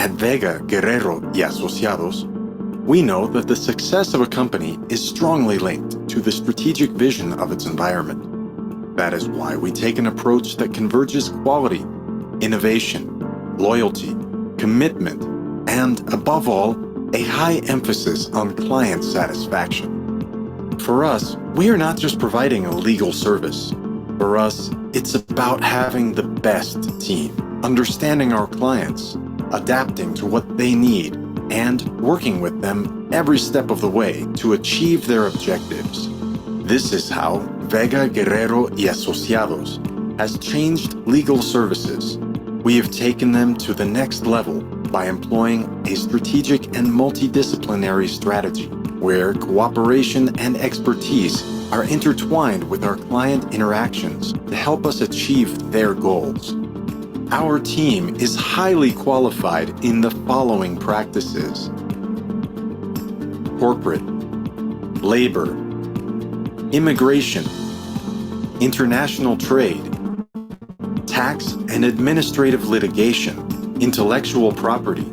At Vega, Guerrero y Asociados, we know that the success of a company is strongly linked to the strategic vision of its environment. That is why we take an approach that converges quality, innovation, loyalty, commitment, and, above all, a high emphasis on client satisfaction. For us, we are not just providing a legal service. For us, it's about having the best team, understanding our clients, adapting to what they need, and working with them every step of the way to achieve their objectives. This is how Vega, Guerrero y Asociados has changed legal services. We have taken them to the next level by employing a strategic and multidisciplinary strategy where cooperation and expertise are intertwined with our client interactions to help us achieve their goals. Our team is highly qualified in the following practices: corporate, labor, immigration, international trade, tax and administrative litigation, intellectual property,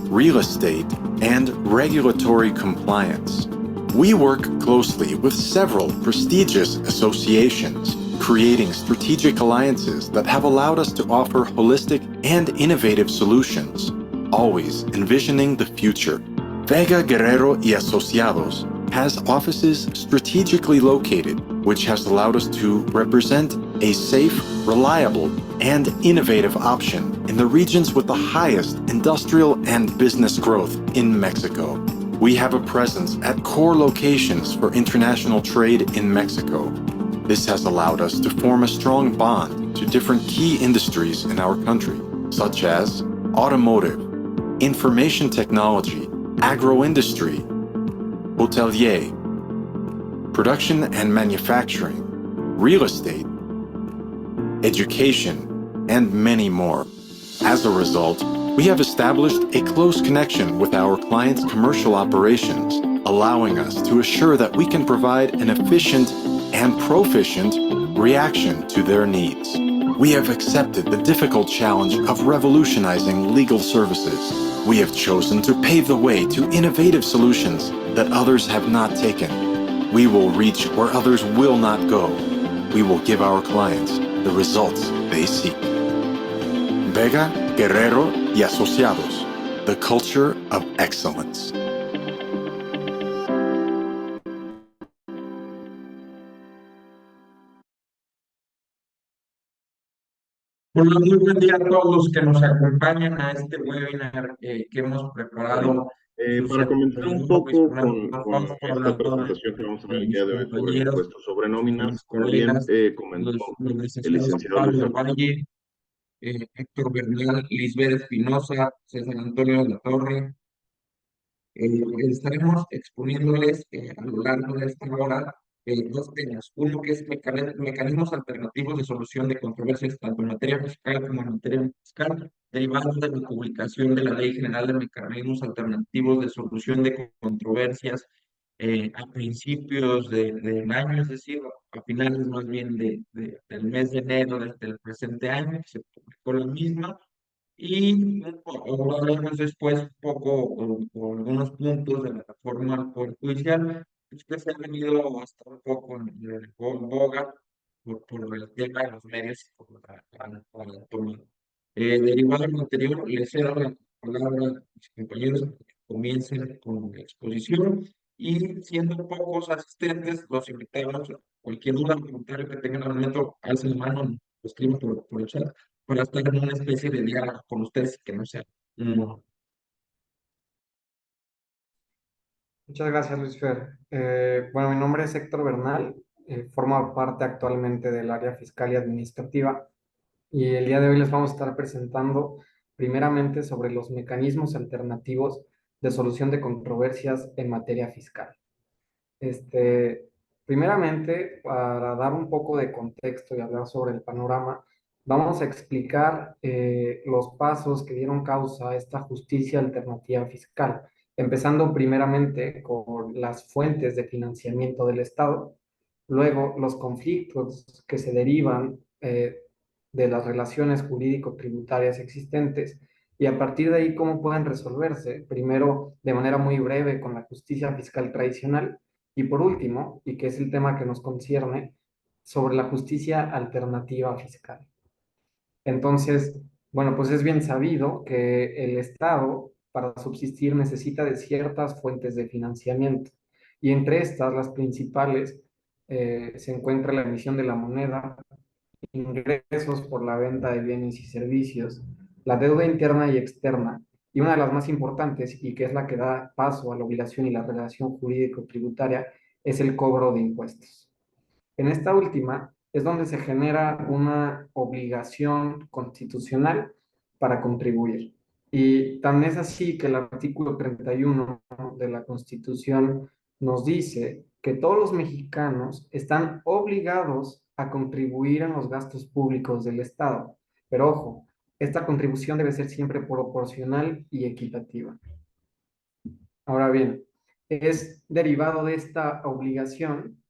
real estate, and regulatory compliance. We work closely with several prestigious associations, creating strategic alliances that have allowed us to offer holistic and innovative solutions, always envisioning the future. Vega, Guerrero y Asociados has offices strategically located, which has allowed us to represent a safe, reliable, and innovative option in the regions with the highest industrial and business growth in Mexico. We have a presence at core locations for international trade in Mexico. This has allowed us to form a strong bond to different key industries in our country, such as automotive, information technology, agro-industry, hotelier, production and manufacturing, real estate, education, and many more. As a result, we have established a close connection with our clients' commercial operations, allowing us to assure that we can provide an efficient and proficient reaction to their needs. We have accepted the difficult challenge of revolutionizing legal services. We have chosen to pave the way to innovative solutions that others have not taken. We will reach where others will not go. We will give our clients the results they seek. Vega, Guerrero y Asociados, the culture of excellence. Hola, muy buen día a todos los que nos acompañan a este webinar que hemos preparado. Para comenzar un poco con esta presentación que vamos a tener el día de hoy sobre el impuesto sobre nóminas, como bien comentó el licenciado Luis Valle, Héctor Bernal, Lisbeth Espinosa, César Antonio de la Torre. Estaremos exponiéndoles a lo largo de esta hora dos temas. Uno que es mecanismos alternativos de solución de controversias tanto en materia fiscal como en materia fiscal, derivados de la publicación de la Ley General de Mecanismos Alternativos de Solución de Controversias a principios del año, es decir, a finales más bien del mes de enero del presente año, que se publicó la misma. Y hablaremos después un poco o algunos puntos de la reforma al Poder Judicial, que se han venido hasta un poco en boga por el tema de los medios y por la toma. Derivado de lo anterior, les cedo la palabra a mis compañeros para que comiencen con la exposición y siendo pocos asistentes, los invitamos a cualquier duda o comentario que tengan al momento, alcen la mano, lo escriban por el chat para estar en una especie de diálogo con ustedes que no sea uno. Muchas gracias, Luis Fer. Bueno, mi nombre es Héctor Bernal, formo parte actualmente del área fiscal y administrativa y el día de hoy les vamos a estar presentando primeramente sobre los mecanismos alternativos de solución de controversias en materia fiscal. Primeramente, para dar un poco de contexto y hablar sobre el panorama, vamos a explicar los pasos que dieron causa a esta justicia alternativa fiscal, empezando primeramente con las fuentes de financiamiento del Estado, luego los conflictos que se derivan de las relaciones jurídico-tributarias existentes Y a partir de ahí, ¿cómo pueden resolverse? Primero, de manera muy breve, con la justicia fiscal tradicional, y por último, y que es el tema que nos concierne, sobre la justicia alternativa fiscal. Entonces, bueno, pues es bien sabido que el Estado, para subsistir, necesita de ciertas fuentes de financiamiento. Y entre estas, las principales, se encuentra la emisión de la moneda, ingresos por la venta de bienes y servicios, la deuda interna y externa, y una de las más importantes, y que es la que da paso a la obligación y la relación jurídico-tributaria, es el cobro de impuestos. En esta última es donde se genera una obligación constitucional para contribuir. Y tan es así que el artículo 31 de la Constitución nos dice que todos los mexicanos están obligados a contribuir en los gastos públicos del Estado. Pero ojo, esta contribución debe ser siempre proporcional y equitativa. Ahora bien, es derivado de esta obligación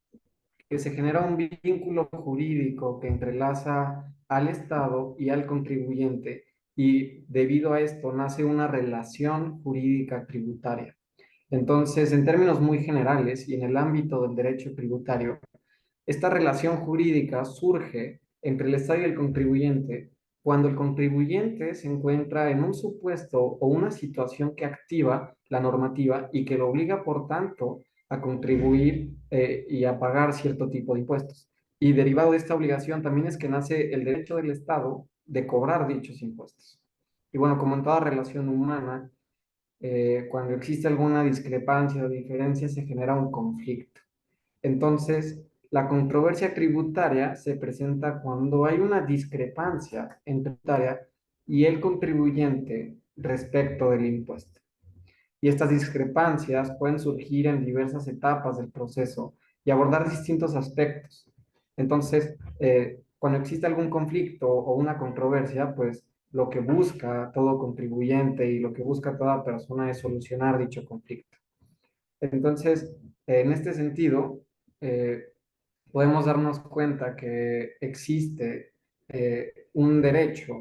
que se genera un vínculo jurídico que entrelaza al Estado y al contribuyente, y debido a esto nace una relación jurídica tributaria. Entonces, en términos muy generales y en el ámbito del derecho tributario, esta relación jurídica surge entre el Estado y el contribuyente cuando el contribuyente se encuentra en un supuesto o una situación que activa la normativa y que lo obliga, por tanto, a contribuir y a pagar cierto tipo de impuestos. Y derivado de esta obligación también es que nace el derecho del Estado de cobrar dichos impuestos. Y bueno, como en toda relación humana, cuando existe alguna discrepancia o diferencia, se genera un conflicto. Entonces, la controversia tributaria se presenta cuando hay una discrepancia entre la tributaria y el contribuyente respecto del impuesto. Y estas discrepancias pueden surgir en diversas etapas del proceso y abordar distintos aspectos. Entonces, cuando existe algún conflicto o una controversia, pues lo que busca todo contribuyente y lo que busca toda persona es solucionar dicho conflicto. Entonces, en este sentido, eh, podemos darnos cuenta que existe un derecho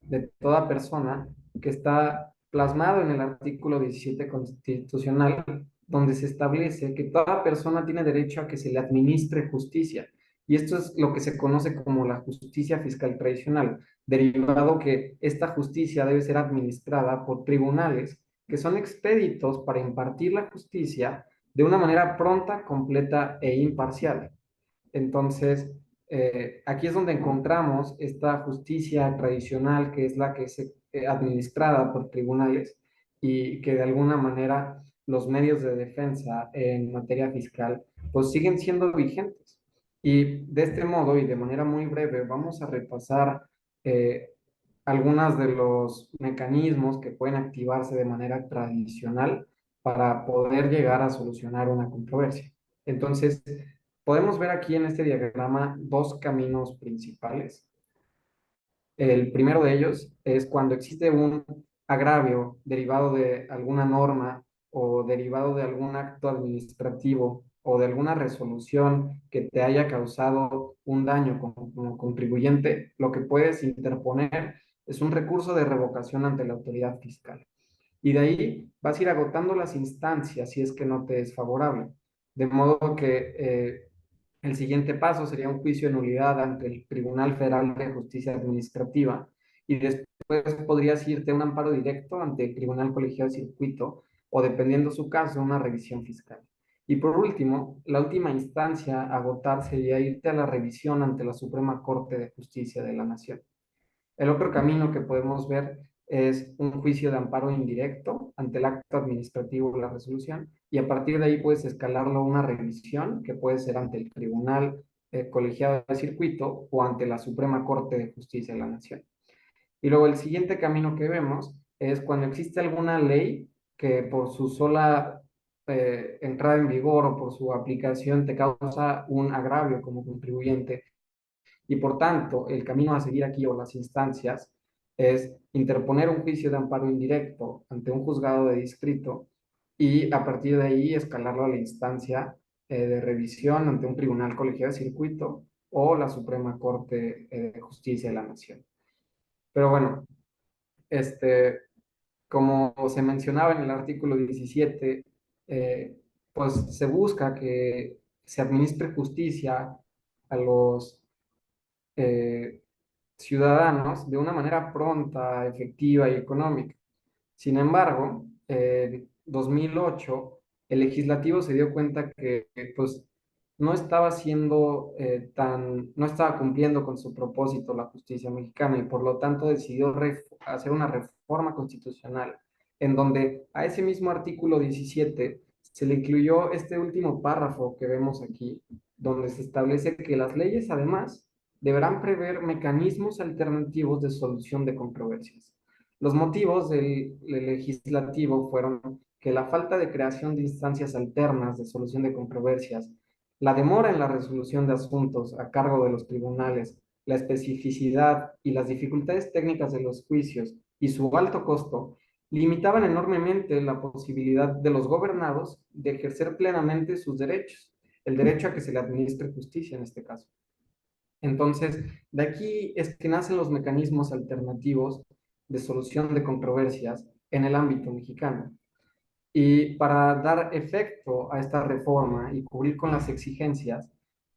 de toda persona que está plasmado en el artículo 17 constitucional, donde se establece que toda persona tiene derecho a que se le administre justicia. Y esto es lo que se conoce como la justicia fiscal tradicional, derivado que esta justicia debe ser administrada por tribunales que son expeditos para impartir la justicia de una manera pronta, completa e imparcial. Entonces, aquí es donde encontramos esta justicia tradicional, que es la que es administrada por tribunales y que de alguna manera los medios de defensa en materia fiscal pues siguen siendo vigentes. Y de este modo y de manera muy breve vamos a repasar eh, algunos de los mecanismos que pueden activarse de manera tradicional para poder llegar a solucionar una controversia. Entonces, podemos ver aquí en este diagrama dos caminos principales. El primero de ellos es cuando existe un agravio derivado de alguna norma o derivado de algún acto administrativo o de alguna resolución que te haya causado un daño como contribuyente, lo que puedes interponer es un recurso de revocación ante la autoridad fiscal. Y de ahí vas a ir agotando las instancias si es que no te es favorable. De modo que el siguiente paso sería un juicio de nulidad ante el Tribunal Federal de Justicia Administrativa, y después podrías irte a un amparo directo ante el Tribunal Colegiado de Circuito o, dependiendo su caso, una revisión fiscal. Y por último, la última instancia a agotar sería irte a la revisión ante la Suprema Corte de Justicia de la Nación. El otro camino que podemos ver es un juicio de amparo indirecto ante el acto administrativo de la resolución, y a partir de ahí puedes escalarlo a una revisión que puede ser ante el Tribunal Colegiado de Circuito o ante la Suprema Corte de Justicia de la Nación. Y luego el siguiente camino que vemos es cuando existe alguna ley que por su sola entrada en vigor o por su aplicación te causa un agravio como contribuyente, y por tanto el camino a seguir aquí o las instancias es interponer un juicio de amparo indirecto ante un juzgado de distrito y a partir de ahí escalarlo a la instancia de revisión ante un tribunal colegiado de circuito o la Suprema Corte de Justicia de la Nación. Pero bueno, Como se mencionaba en el artículo 17, pues se busca que se administre justicia a los eh, ciudadanos de una manera pronta, efectiva y económica. Sin embargo, en 2008, el legislativo se dio cuenta que pues, no estaba no estaba cumpliendo con su propósito la justicia mexicana y por lo tanto decidió hacer una reforma constitucional en donde a ese mismo artículo 17 se le incluyó este último párrafo que vemos aquí, donde se establece que las leyes además deberán prever mecanismos alternativos de solución de controversias. Los motivos del legislativo fueron que la falta de creación de instancias alternas de solución de controversias, la demora en la resolución de asuntos a cargo de los tribunales, la especificidad y las dificultades técnicas de los juicios y su alto costo limitaban enormemente la posibilidad de los gobernados de ejercer plenamente sus derechos, el derecho a que se le administre justicia en este caso. Entonces, de aquí es que nacen los mecanismos alternativos de solución de controversias en el ámbito mexicano. Y para dar efecto a esta reforma y cubrir con las exigencias,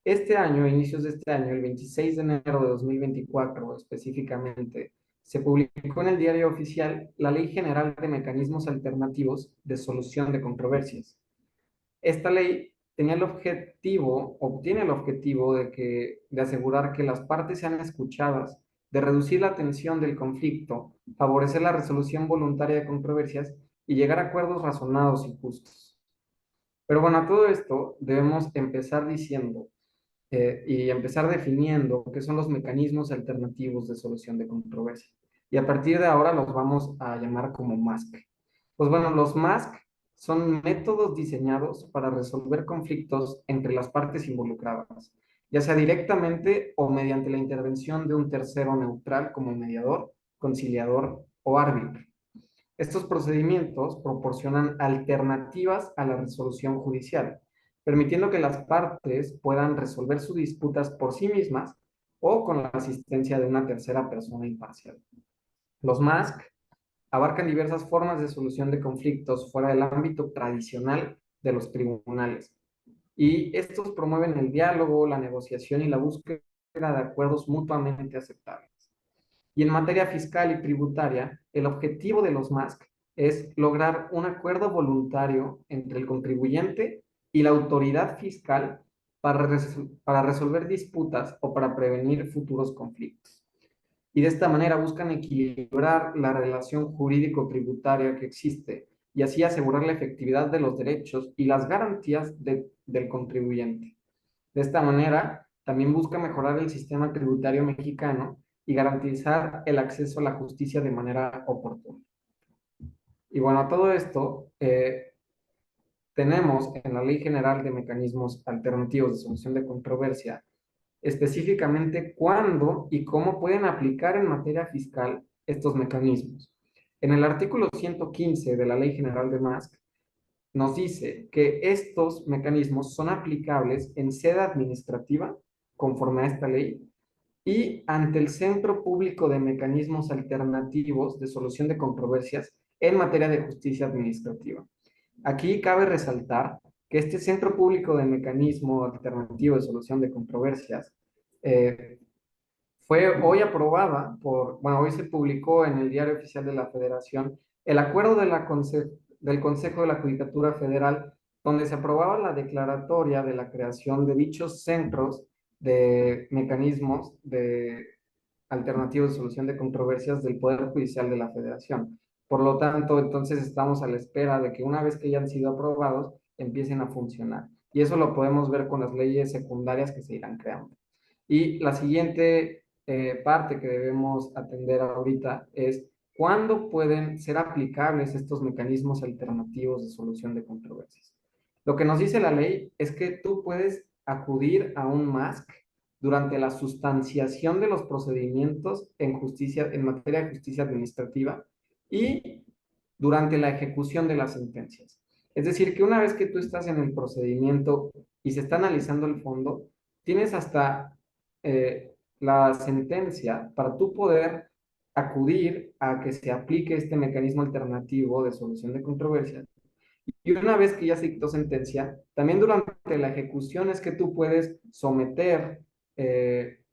este año, a inicios de este año, el 26 de enero de 2024 específicamente, se publicó en el Diario Oficial la Ley General de Mecanismos Alternativos de Solución de Controversias. Esta ley tenía el objetivo, obtiene el objetivo de asegurar que las partes sean escuchadas, de reducir la tensión del conflicto, favorecer la resolución voluntaria de controversias y llegar a acuerdos razonados y justos. Pero bueno, a todo esto debemos empezar diciendo y empezar definiendo qué son los mecanismos alternativos de solución de controversias. Y a partir de ahora los vamos a llamar como MASC. Pues bueno, los MASC son métodos diseñados para resolver conflictos entre las partes involucradas, ya sea directamente o mediante la intervención de un tercero neutral como mediador, conciliador o árbitro. Estos procedimientos proporcionan alternativas a la resolución judicial, permitiendo que las partes puedan resolver sus disputas por sí mismas o con la asistencia de una tercera persona imparcial. Los MASC abarcan diversas formas de solución de conflictos fuera del ámbito tradicional de los tribunales, y estos promueven el diálogo, la negociación y la búsqueda de acuerdos mutuamente aceptables. Y en materia fiscal y tributaria, el objetivo de los MASC es lograr un acuerdo voluntario entre el contribuyente y la autoridad fiscal para resolver disputas o para prevenir futuros conflictos. Y de esta manera buscan equilibrar la relación jurídico-tributaria que existe y así asegurar la efectividad de los derechos y las garantías del contribuyente. De esta manera, también busca mejorar el sistema tributario mexicano y garantizar el acceso a la justicia de manera oportuna. Y bueno, todo esto tenemos en la Ley General de Mecanismos Alternativos de Solución de Controversia específicamente cuándo y cómo pueden aplicar en materia fiscal estos mecanismos. En el artículo 115 de la Ley General de MASC nos dice que estos mecanismos son aplicables en sede administrativa, conforme a esta ley, y ante el Centro Público de Mecanismos Alternativos de Solución de Controversias en materia de justicia administrativa. Aquí cabe resaltar que este Centro Público de Mecanismo Alternativo de Solución de Controversias fue hoy aprobada hoy se publicó en el Diario Oficial de la Federación el acuerdo del Consejo de la Judicatura Federal, donde se aprobaba la declaratoria de la creación de dichos centros de mecanismos alternativos de solución de controversias del Poder Judicial de la Federación. Por lo tanto, entonces estamos a la espera de que una vez que hayan sido aprobados, empiecen a funcionar. Y eso lo podemos ver con las leyes secundarias que se irán creando. Y la siguiente parte que debemos atender ahorita es cuándo pueden ser aplicables estos mecanismos alternativos de solución de controversias. Lo que nos dice la ley es que tú puedes acudir a un MASC durante la sustanciación de los procedimientos en materia de justicia administrativa y durante la ejecución de las sentencias. Es decir, que una vez que tú estás en el procedimiento y se está analizando el fondo, tienes hasta la sentencia para tú poder acudir a que se aplique este mecanismo alternativo de solución de controversias. Y una vez que ya se dictó sentencia, también durante la ejecución es que tú puedes someter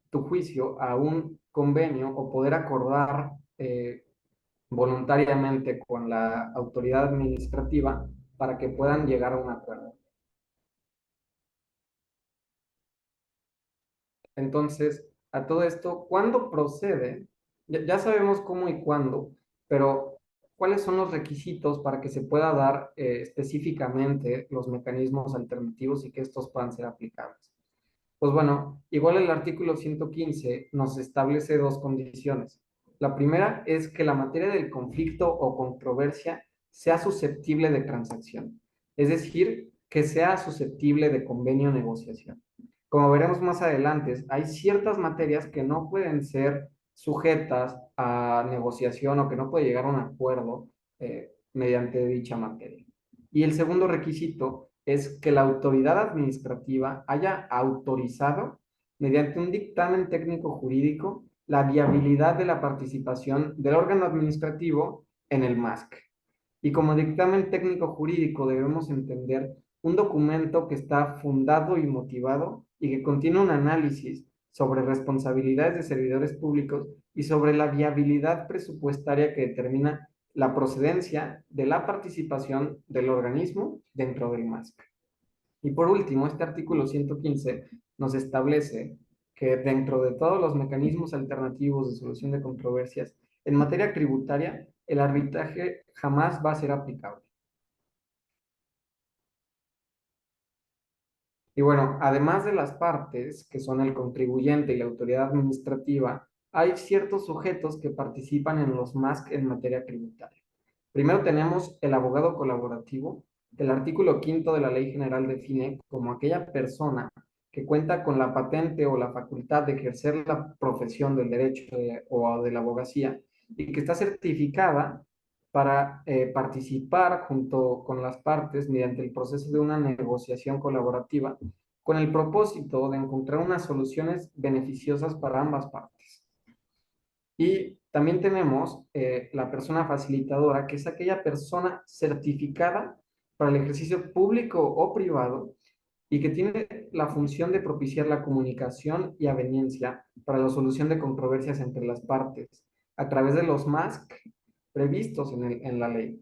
tu juicio a un convenio o poder acordar voluntariamente con la autoridad administrativa para que puedan llegar a un acuerdo. Entonces, a todo esto, ¿cuándo procede? Ya sabemos cómo y cuándo, pero ¿cuáles son los requisitos para que se pueda dar específicamente los mecanismos alternativos y que estos puedan ser aplicables? Pues bueno, igual el artículo 115 nos establece dos condiciones. La primera es que la materia del conflicto o controversia sea susceptible de transacción, es decir, que sea susceptible de convenio o negociación. Como veremos más adelante, hay ciertas materias que no pueden ser sujetas a negociación o que no puede llegar a un acuerdo mediante dicha materia. Y el segundo requisito es que la autoridad administrativa haya autorizado, mediante un dictamen técnico jurídico, la viabilidad de la participación del órgano administrativo en el MASC. Y como dictamen técnico jurídico debemos entender un documento que está fundado y motivado y que contiene un análisis sobre responsabilidades de servidores públicos y sobre la viabilidad presupuestaria que determina la procedencia de la participación del organismo dentro del MASC. Y por último, este artículo 115 nos establece que dentro de todos los mecanismos alternativos de solución de controversias, en materia tributaria, el arbitraje jamás va a ser aplicable. Y bueno, además de las partes, que son el contribuyente y la autoridad administrativa, hay ciertos sujetos que participan en los MASC en materia tributaria. Primero tenemos el abogado colaborativo. El artículo 5 de la Ley General define como aquella persona que cuenta con la patente o la facultad de ejercer la profesión del derecho o de la abogacía y que está certificada para participar junto con las partes mediante el proceso de una negociación colaborativa con el propósito de encontrar unas soluciones beneficiosas para ambas partes. Y también tenemos la persona facilitadora, que es aquella persona certificada para el ejercicio público o privado y que tiene la función de propiciar la comunicación y aveniencia para la solución de controversias entre las partes a través de los MASC previstos en la ley.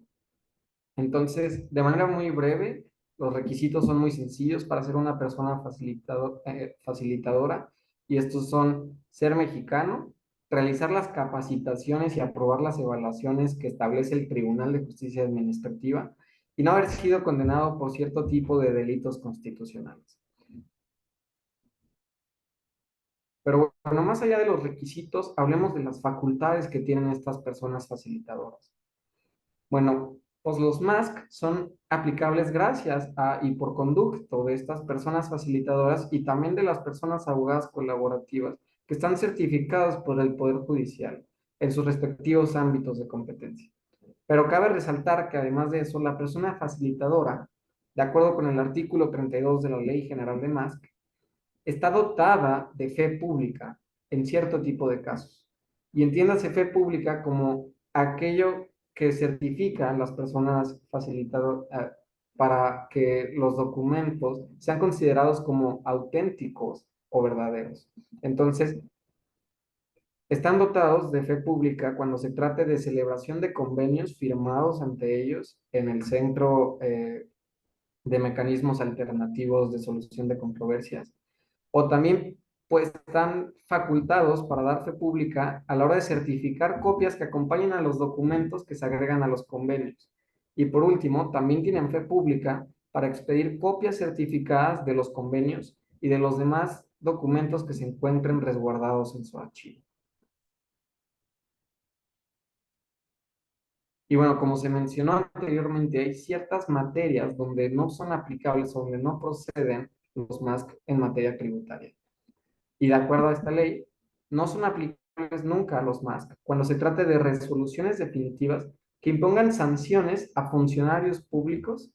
Entonces, de manera muy breve, los requisitos son muy sencillos para ser una persona facilitadora y estos son ser mexicano, realizar las capacitaciones y aprobar las evaluaciones que establece el Tribunal de Justicia Administrativa y no haber sido condenado por cierto tipo de delitos constitucionales. Pero bueno, más allá de los requisitos, hablemos de las facultades que tienen estas personas facilitadoras. Bueno, pues los MASC son aplicables gracias a y por conducto de estas personas facilitadoras y también de las personas abogadas colaborativas que están certificadas por el Poder Judicial en sus respectivos ámbitos de competencia. Pero cabe resaltar que además de eso, la persona facilitadora, de acuerdo con el artículo 32 de la Ley General de MASC, está dotada de fe pública en cierto tipo de casos. Y entiéndase fe pública como aquello que certifican las personas facilitadoras para que los documentos sean considerados como auténticos o verdaderos. Entonces, están dotados de fe pública cuando se trate de celebración de convenios firmados ante ellos en el Centro de Mecanismos Alternativos de Solución de Controversias, o también pues están facultados para dar fe pública a la hora de certificar copias que acompañen a los documentos que se agregan a los convenios. Y por último, también tienen fe pública para expedir copias certificadas de los convenios y de los demás documentos que se encuentren resguardados en su archivo. Y bueno, como se mencionó anteriormente, hay ciertas materias donde no son aplicables o donde no proceden los MASC en materia tributaria. Y de acuerdo a esta ley, no son aplicables nunca a los MASC cuando se trate de resoluciones definitivas que impongan sanciones a funcionarios públicos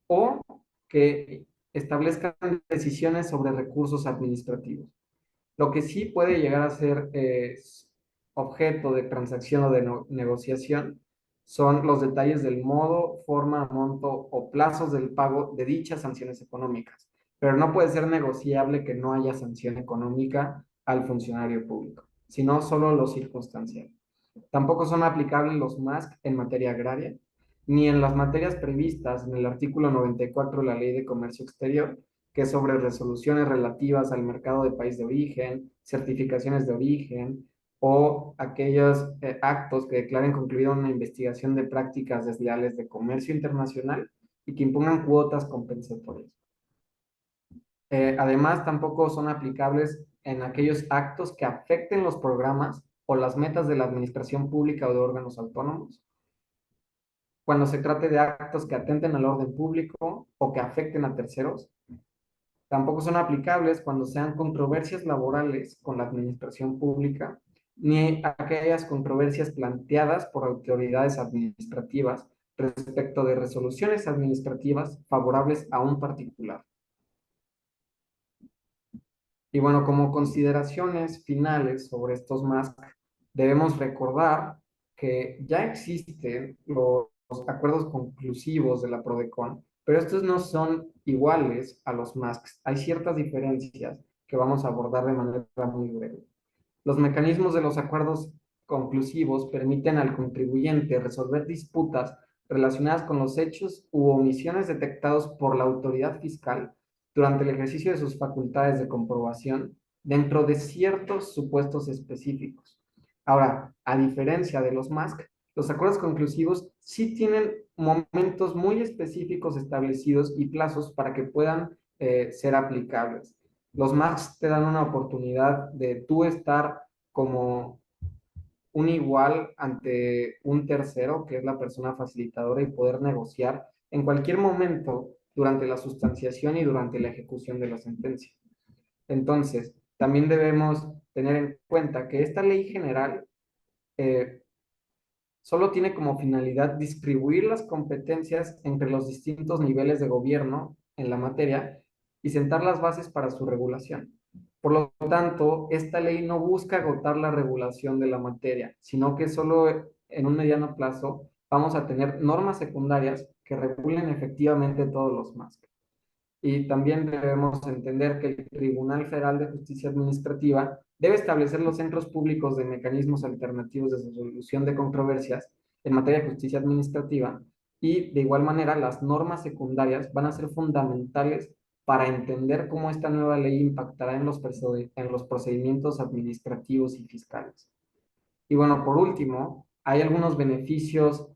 o que establezcan decisiones sobre recursos administrativos. Lo que sí puede llegar a ser objeto de transacción o de negociación son los detalles del modo, forma, monto o plazos del pago de dichas sanciones económicas, pero no puede ser negociable que no haya sanción económica al funcionario público, sino solo lo circunstancial. Tampoco son aplicables los MASC en materia agraria, ni en las materias previstas en el artículo 94 de la Ley de Comercio Exterior, que es sobre resoluciones relativas al mercado de país de origen, certificaciones de origen o aquellos actos que declaren concluida una investigación de prácticas desleales de comercio internacional y que impongan cuotas compensatorias. Además, tampoco son aplicables en aquellos actos que afecten los programas o las metas de la administración pública o de órganos autónomos, cuando se trate de actos que atenten al orden público o que afecten a terceros. Tampoco son aplicables cuando sean controversias laborales con la administración pública, ni aquellas controversias planteadas por autoridades administrativas respecto de resoluciones administrativas favorables a un particular. Y bueno, como consideraciones finales sobre estos MASC, debemos recordar que ya existen los acuerdos conclusivos de la PRODECON, pero estos no son iguales a los MASC. Hay ciertas diferencias que vamos a abordar de manera muy breve. Los mecanismos de los acuerdos conclusivos permiten al contribuyente resolver disputas relacionadas con los hechos u omisiones detectados por la autoridad fiscal durante el ejercicio de sus facultades de comprobación dentro de ciertos supuestos específicos. Ahora, a diferencia de los MASC, los acuerdos conclusivos sí tienen momentos muy específicos establecidos y plazos para que puedan ser aplicables. Los MASC te dan una oportunidad de tú estar como un igual ante un tercero, que es la persona facilitadora, y poder negociar en cualquier momento durante la sustanciación y durante la ejecución de la sentencia. Entonces, también debemos tener en cuenta que esta ley general solo tiene como finalidad distribuir las competencias entre los distintos niveles de gobierno en la materia y sentar las bases para su regulación. Por lo tanto, esta ley no busca agotar la regulación de la materia, sino que solo en un mediano plazo vamos a tener normas secundarias que regulen efectivamente todos los MASC. Y también debemos entender que el Tribunal Federal de Justicia Administrativa debe establecer los centros públicos de mecanismos alternativos de resolución de controversias en materia de justicia administrativa, y de igual manera las normas secundarias van a ser fundamentales para entender cómo esta nueva ley impactará en los procedimientos administrativos y fiscales. Y bueno, por último, hay algunos beneficios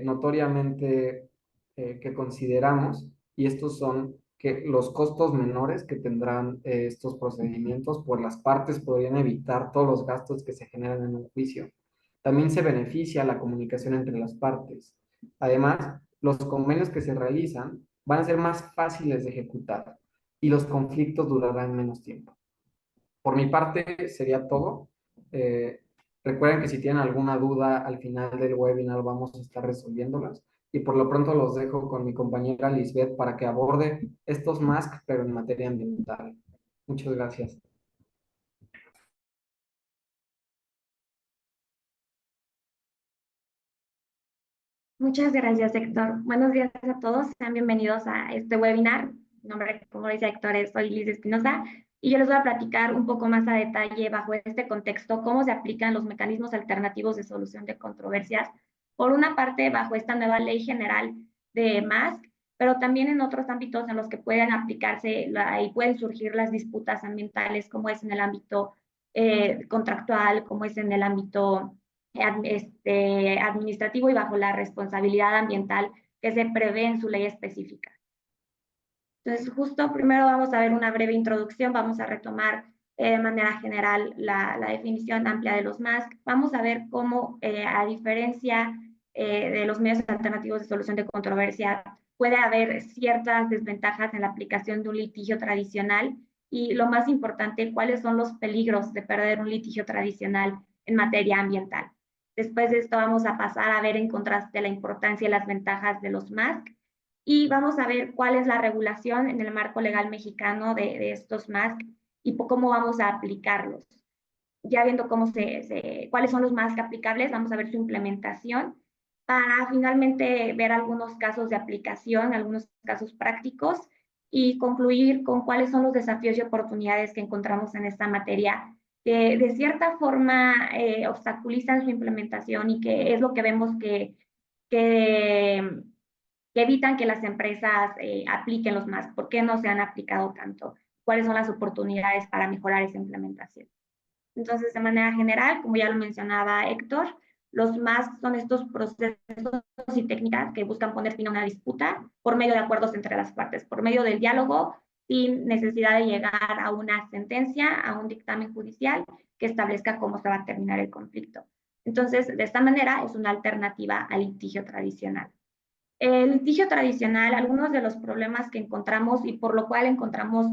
notoriamente que consideramos, y estos son que los costos menores que tendrán estos procedimientos, pues las partes podrían evitar todos los gastos que se generan en un juicio. También se beneficia la comunicación entre las partes. Además, los convenios que se realizan van a ser más fáciles de ejecutar y los conflictos durarán menos tiempo. Por mi parte, sería todo. Recuerden que si tienen alguna duda al final del webinar vamos a estar resolviéndolas. Y por lo pronto los dejo con mi compañera Lisbeth para que aborde estos MASC, pero en materia ambiental. Muchas gracias. Muchas gracias, Héctor. Buenos días a todos. Sean bienvenidos a este webinar. Mi nombre, como dice Héctor, soy Liz Espinosa y yo les voy a platicar un poco más a detalle bajo este contexto cómo se aplican los mecanismos alternativos de solución de controversias. Por una parte, bajo esta nueva ley general de MASC, pero también en otros ámbitos en los que pueden aplicarse y pueden surgir las disputas ambientales, como es en el ámbito contractual, como es en el ámbito administrativo y bajo la responsabilidad ambiental que se prevé en su ley específica. Entonces, justo primero vamos a ver una breve introducción, vamos a retomar de manera general la definición amplia de los MASC. Vamos a ver cómo, a diferencia de los medios alternativos de solución de controversia, puede haber ciertas desventajas en la aplicación de un litigio tradicional y, lo más importante, cuáles son los peligros de perder un litigio tradicional en materia ambiental. Después de esto vamos a pasar a ver en contraste la importancia y las ventajas de los MASC y vamos a ver cuál es la regulación en el marco legal mexicano de estos MASC y cómo vamos a aplicarlos. ya viendo cuáles son los más aplicables, vamos a ver su implementación para finalmente ver algunos casos de aplicación, algunos casos prácticos y concluir con cuáles son los desafíos y oportunidades que encontramos en esta materia que de cierta forma obstaculizan su implementación y que es lo que vemos que evitan que las empresas apliquen los más. ¿Por qué no se han aplicado tanto? ¿Cuáles son las oportunidades para mejorar esa implementación? Entonces, de manera general, como ya lo mencionaba Héctor, los más son estos procesos y técnicas que buscan poner fin a una disputa por medio de acuerdos entre las partes, por medio del diálogo, sin necesidad de llegar a una sentencia, a un dictamen judicial que establezca cómo se va a terminar el conflicto. Entonces, de esta manera, es una alternativa al litigio tradicional. El litigio tradicional, algunos de los problemas que encontramos y por lo cual encontramos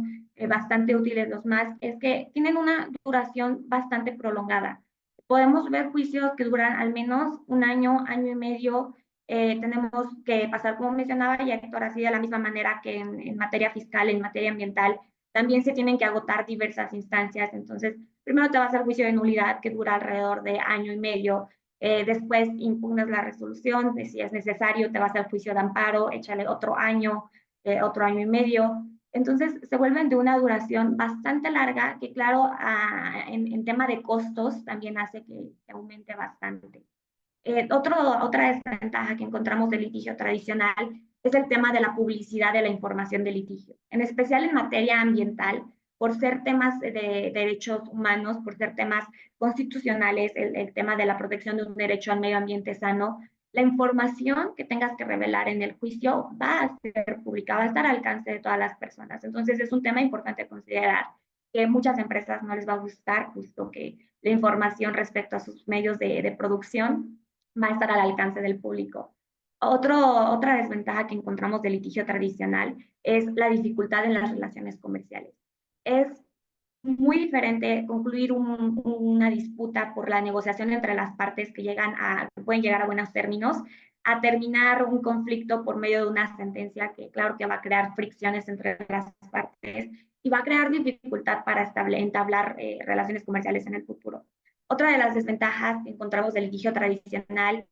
bastante útiles los más, es que tienen una duración bastante prolongada. Podemos ver juicios que duran al menos un año, año y medio. Tenemos que pasar, como mencionaba ya Héctor, así de la misma manera que en materia fiscal, en materia ambiental, también se tienen que agotar diversas instancias. Entonces, primero te vas al juicio de nulidad que dura alrededor de año y medio. Después impugnas la resolución, si es necesario te vas al juicio de amparo, échale otro año y medio. Entonces se vuelven de una duración bastante larga que claro, en tema de costos también hace que aumente bastante. Otra desventaja que encontramos del litigio tradicional es el tema de la publicidad de la información del litigio, en especial en materia ambiental, por ser temas de derechos humanos, por ser temas constitucionales, el tema de la protección de un derecho al medio ambiente sano. La información que tengas que revelar en el juicio va a ser pública, va a estar al alcance de todas las personas. Entonces es un tema importante considerar que muchas empresas no les va a gustar justo que la información respecto a sus medios de producción va a estar al alcance del público. Otra desventaja que encontramos del litigio tradicional es la dificultad en las relaciones comerciales. Es muy diferente concluir una disputa por la negociación entre las partes que pueden llegar a buenos términos, a terminar un conflicto por medio de una sentencia que claro que va a crear fricciones entre las partes y va a crear dificultad para entablar relaciones comerciales en el futuro. Otra de las desventajas que encontramos del litigio tradicional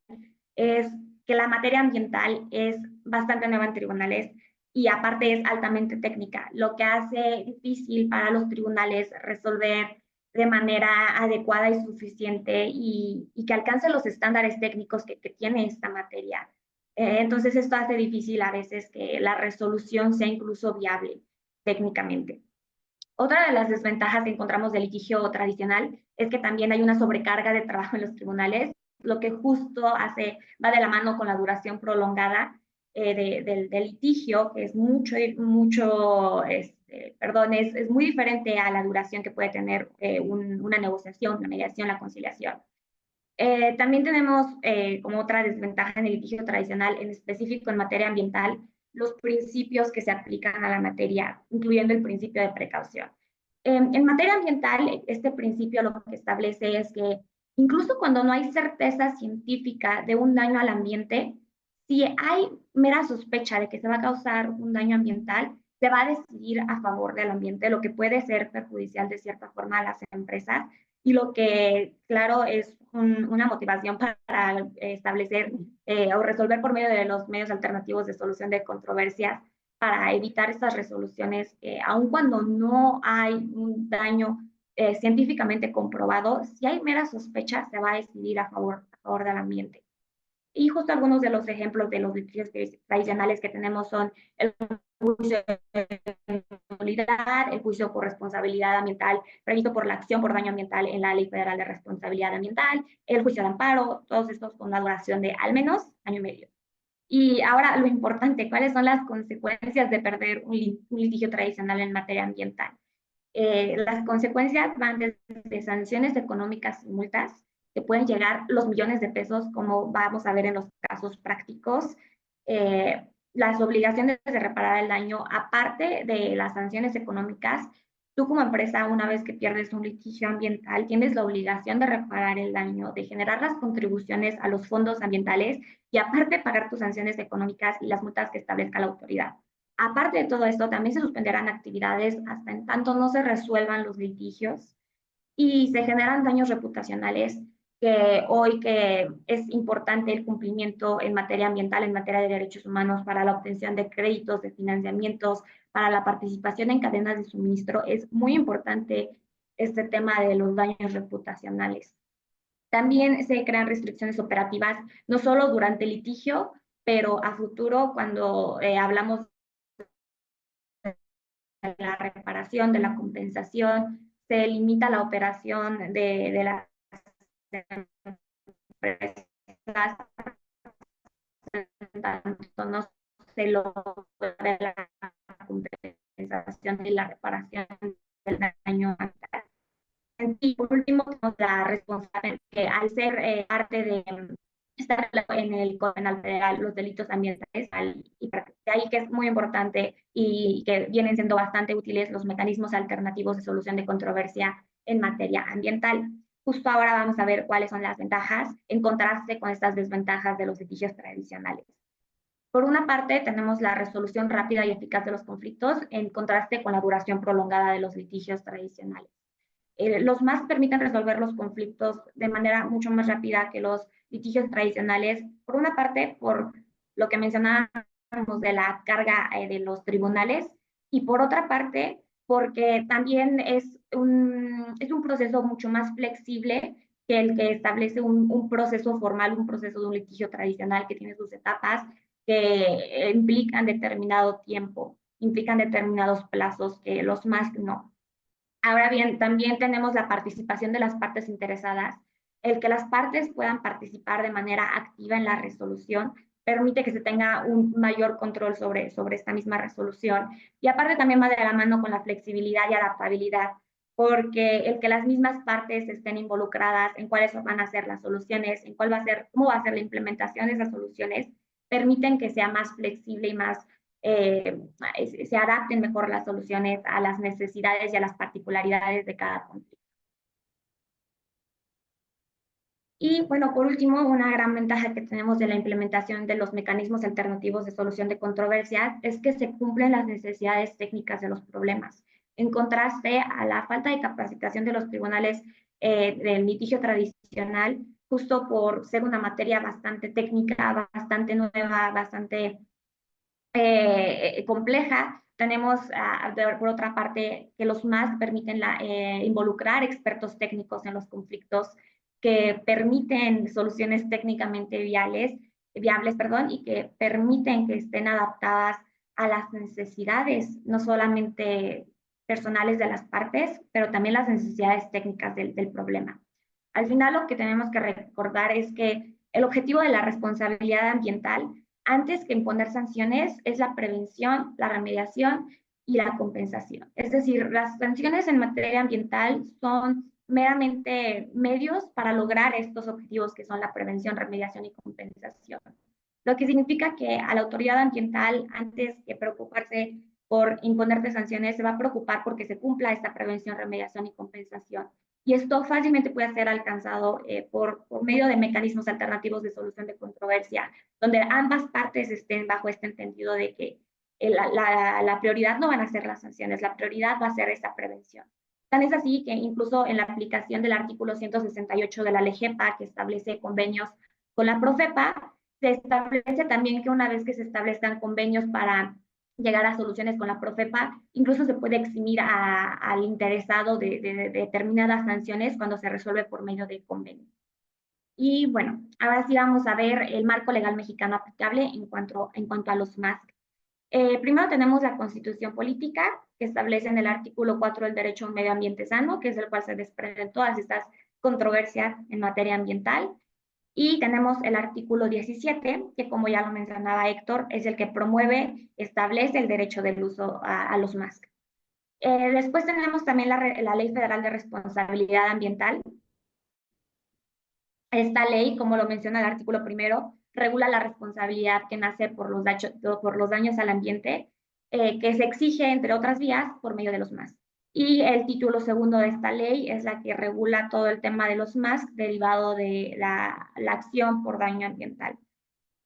es que la materia ambiental es bastante nueva en tribunales y aparte es altamente técnica, lo que hace difícil para los tribunales resolver de manera adecuada y suficiente y que alcance los estándares técnicos que tiene esta materia. Entonces esto hace difícil a veces que la resolución sea incluso viable técnicamente. Otra de las desventajas que encontramos del litigio tradicional es que también hay una sobrecarga de trabajo en los tribunales, lo que justo va de la mano con la duración prolongada del litigio, que es es muy diferente a la duración que puede tener una negociación, la mediación, la conciliación. También tenemos como otra desventaja en el litigio tradicional, en específico en materia ambiental, los principios que se aplican a la materia, incluyendo el principio de precaución. En materia ambiental, este principio lo que establece es que incluso cuando no hay certeza científica de un daño al ambiente, si hay mera sospecha de que se va a causar un daño ambiental, se va a decidir a favor del ambiente, lo que puede ser perjudicial de cierta forma a las empresas y lo que, claro, es una motivación para establecer o resolver por medio de los medios alternativos de solución de controversias para evitar estas resoluciones, aun cuando no hay un daño científicamente comprobado, si hay mera sospecha, se va a decidir a favor del ambiente. Y justo algunos de los ejemplos de los litigios tradicionales que tenemos son el juicio de nulidad, el juicio por responsabilidad ambiental previsto por la acción por daño ambiental en la Ley Federal de Responsabilidad Ambiental, el juicio de amparo, todos estos con una duración de al menos año y medio. Y ahora lo importante, ¿cuáles son las consecuencias de perder un litigio tradicional en materia ambiental? Las consecuencias van desde sanciones económicas y multas, que pueden llegar los millones de pesos, como vamos a ver en los casos prácticos, las obligaciones de reparar el daño, aparte de las sanciones económicas. Tú como empresa, una vez que pierdes un litigio ambiental, tienes la obligación de reparar el daño, de generar las contribuciones a los fondos ambientales y aparte pagar tus sanciones económicas y las multas que establezca la autoridad. Aparte de todo esto, también se suspenderán actividades hasta en tanto no se resuelvan los litigios. y se generan daños reputacionales que hoy que es importante el cumplimiento en materia ambiental, en materia de derechos humanos, para la obtención de créditos, de financiamientos, para la participación en cadenas de suministro, es muy importante este tema de los daños reputacionales. También se crean restricciones operativas, no solo durante el litigio, pero a futuro cuando hablamos de la reparación, de la compensación, se limita la operación de las empresas, tanto no se logra la compensación y la reparación del daño ambiental. Y por último, la responsabilidad, que al ser parte de estar en el Código Penal Federal, los delitos ambientales, y de ahí que es muy importante y que vienen siendo bastante útiles los mecanismos alternativos de solución de controversia en materia ambiental. Justo ahora vamos a ver cuáles son las ventajas en contraste con estas desventajas de los litigios tradicionales. Por una parte, tenemos la resolución rápida y eficaz de los conflictos en contraste con la duración prolongada de los litigios tradicionales. Los MAS permiten resolver los conflictos de manera mucho más rápida que los litigios tradicionales, por una parte, por lo que mencionábamos de la carga de los tribunales, y por otra parte, porque también es un proceso mucho más flexible que el que establece un proceso formal, un proceso de un litigio tradicional que tiene sus etapas que implican determinado tiempo, implican determinados plazos que los MAS no. Ahora bien, también tenemos la participación de las partes interesadas. El que las partes puedan participar de manera activa en la resolución permite que se tenga un mayor control sobre esta misma resolución. Y aparte también va de la mano con la flexibilidad y adaptabilidad, porque el que las mismas partes estén involucradas en cuáles van a ser las soluciones, en cuál va a ser, cómo va a ser la implementación de esas soluciones, permiten que sea más flexible y más se adapten mejor las soluciones a las necesidades y a las particularidades de cada conflicto. Y bueno, por último, una gran ventaja que tenemos de la implementación de los mecanismos alternativos de solución de controversias es que se cumplen las necesidades técnicas de los problemas, en contraste a la falta de capacitación de los tribunales del litigio tradicional, justo por ser una materia bastante técnica, bastante nueva, bastante compleja. Tenemos, por otra parte, que los MAS permiten involucrar expertos técnicos en los conflictos, que permiten soluciones técnicamente viables, y que permiten que estén adaptadas a las necesidades, no solamente personales de las partes, pero también las necesidades técnicas del problema. Al final, lo que tenemos que recordar es que el objetivo de la responsabilidad ambiental, antes que imponer sanciones, es la prevención, la remediación y la compensación. Es decir, las sanciones en materia ambiental son meramente medios para lograr estos objetivos que son la prevención, remediación y compensación. Lo que significa que a la autoridad ambiental, antes que preocuparse por imponerte sanciones, se va a preocupar porque se cumpla esta prevención, remediación y compensación. Y esto fácilmente puede ser alcanzado por medio de mecanismos alternativos de solución de controversia, donde ambas partes estén bajo este entendido de que la prioridad no van a ser las sanciones, la prioridad va a ser esta prevención. Tan es así que incluso en la aplicación del artículo 168 de la LEGEPA, que establece convenios con la PROFEPA, se establece también que una vez que se establezcan convenios para llegar a soluciones con la PROFEPA, incluso se puede eximir al interesado de determinadas sanciones cuando se resuelve por medio de convenio. Y bueno, ahora sí vamos a ver el marco legal mexicano aplicable en cuanto a los MASC. Primero tenemos la Constitución Política, que establece en el artículo 4 el derecho a un medio ambiente sano, que es el cual se desprenden todas estas controversias en materia ambiental. Y tenemos el artículo 17, que como ya lo mencionaba Héctor, es el que promueve, establece el derecho del uso a los MASC. Después tenemos también la Ley Federal de Responsabilidad Ambiental. Esta ley, como lo menciona el artículo primero, regula la responsabilidad que nace por los daños al ambiente, que se exige, entre otras vías, por medio de los MASC. Y el título segundo de esta ley es la que regula todo el tema de los MASC derivado de la acción por daño ambiental.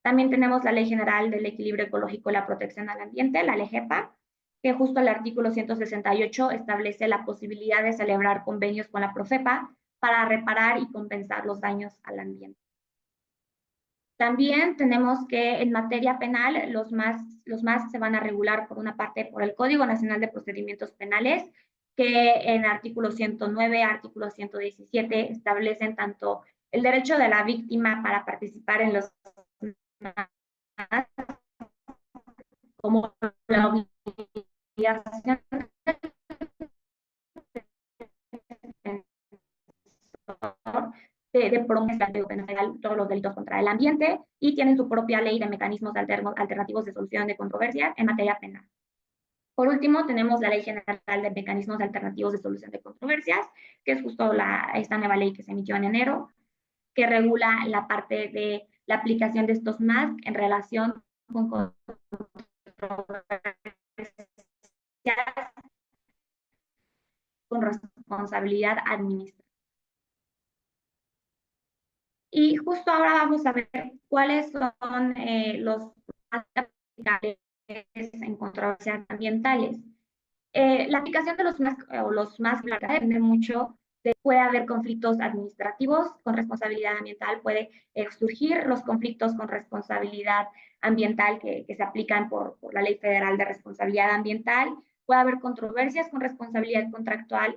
También tenemos la Ley General del Equilibrio Ecológico y la Protección al Ambiente, la LEGEPA, que justo el artículo 168 establece la posibilidad de celebrar convenios con la Profepa para reparar y compensar los daños al ambiente. También tenemos que en materia penal los MASC se van a regular por una parte por el Código Nacional de Procedimientos Penales, que en artículo 109, artículo 117 establecen tanto el derecho de la víctima para participar en los MASC como la obligación de promover todos los delitos contra el ambiente y tienen su propia ley de mecanismos alternativos de solución de controversias en materia penal. Por último, tenemos la Ley General de Mecanismos Alternativos de Solución de Controversias, que es justo esta nueva ley que se emitió en enero, que regula la parte de la aplicación de estos MASC en relación con controversias con responsabilidad administrativa. Y justo ahora vamos a ver cuáles son los más aplicables en controversias ambientales. La aplicación de los MASC depende mucho de puede haber conflictos administrativos con responsabilidad ambiental, puede surgir los conflictos con responsabilidad ambiental que se aplican por la Ley Federal de Responsabilidad Ambiental, puede haber controversias con responsabilidad contractual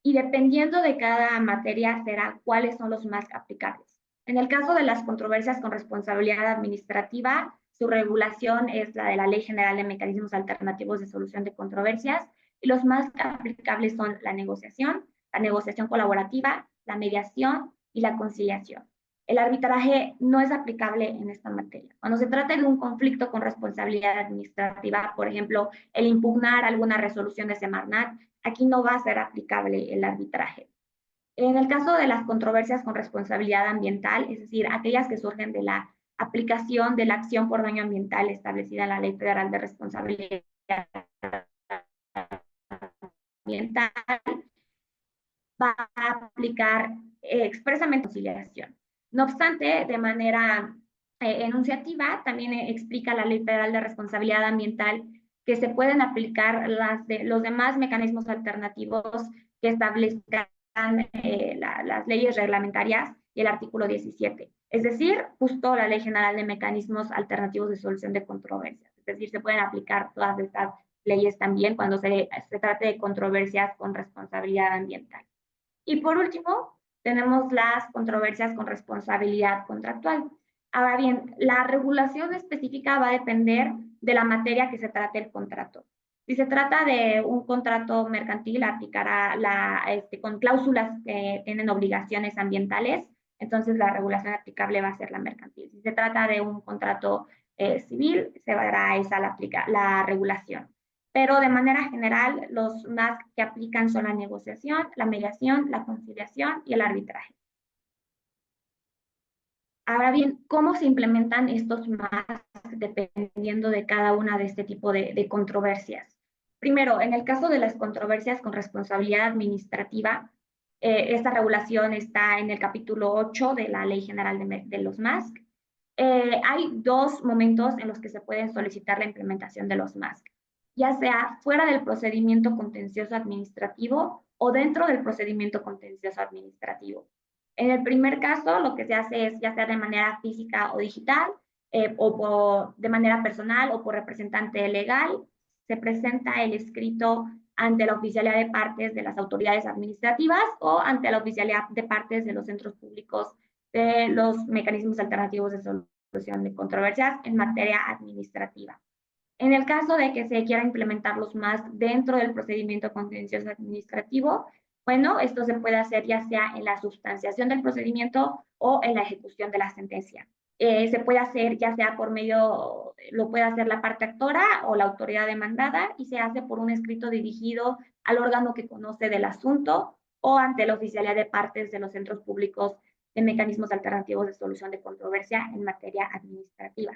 y dependiendo de cada materia será cuáles son los MASC aplicables. En el caso de las controversias con responsabilidad administrativa, su regulación es la de la Ley General de Mecanismos Alternativos de Solución de Controversias y los más aplicables son la negociación colaborativa, la mediación y la conciliación. El arbitraje no es aplicable en esta materia. Cuando se trata de un conflicto con responsabilidad administrativa, por ejemplo, el impugnar alguna resolución de Semarnat, aquí no va a ser aplicable el arbitraje. En el caso de las controversias con responsabilidad ambiental, es decir, aquellas que surgen de la aplicación de la acción por daño ambiental establecida en la Ley Federal de Responsabilidad Ambiental, va a aplicar expresamente conciliación. No obstante, de manera enunciativa, también explica la Ley Federal de Responsabilidad Ambiental que se pueden aplicar los demás mecanismos alternativos que establezcan las leyes reglamentarias y el artículo 17. Es decir, justo la Ley General de Mecanismos Alternativos de Solución de Controversias. Es decir, se pueden aplicar todas estas leyes también cuando se trate de controversias con responsabilidad ambiental. Y por último, tenemos las controversias con responsabilidad contractual. Ahora bien, la regulación específica va a depender de la materia que se trate el contrato. Si se trata de un contrato mercantil, aplicará con cláusulas que tienen obligaciones ambientales, entonces la regulación aplicable va a ser la mercantil. Si se trata de un contrato civil, se dará la regulación. Pero de manera general, los MASC que aplican son la negociación, la mediación, la conciliación y el arbitraje. Ahora bien, ¿cómo se implementan estos MASC dependiendo de cada una de este tipo de controversias? Primero, en el caso de las controversias con responsabilidad administrativa, esta regulación está en el capítulo 8 de la Ley General de los MASC. Hay dos momentos en los que se pueden solicitar la implementación de los MASC, ya sea fuera del procedimiento contencioso administrativo o dentro del procedimiento contencioso administrativo. En el primer caso, lo que se hace es, ya sea de manera física o digital, o de manera personal o por representante legal, se presenta el escrito ante la oficialidad de partes de las autoridades administrativas o ante la oficialidad de partes de los centros públicos de los mecanismos alternativos de solución de controversias en materia administrativa. En el caso de que se quiera implementar los MASC dentro del procedimiento contencioso administrativo, bueno, esto se puede hacer ya sea en la sustanciación del procedimiento o en la ejecución de la sentencia. Se puede hacer ya sea por medio, lo puede hacer la parte actora o la autoridad demandada y se hace por un escrito dirigido al órgano que conoce del asunto o ante la oficialidad de partes de los centros públicos de mecanismos alternativos de solución de controversia en materia administrativa.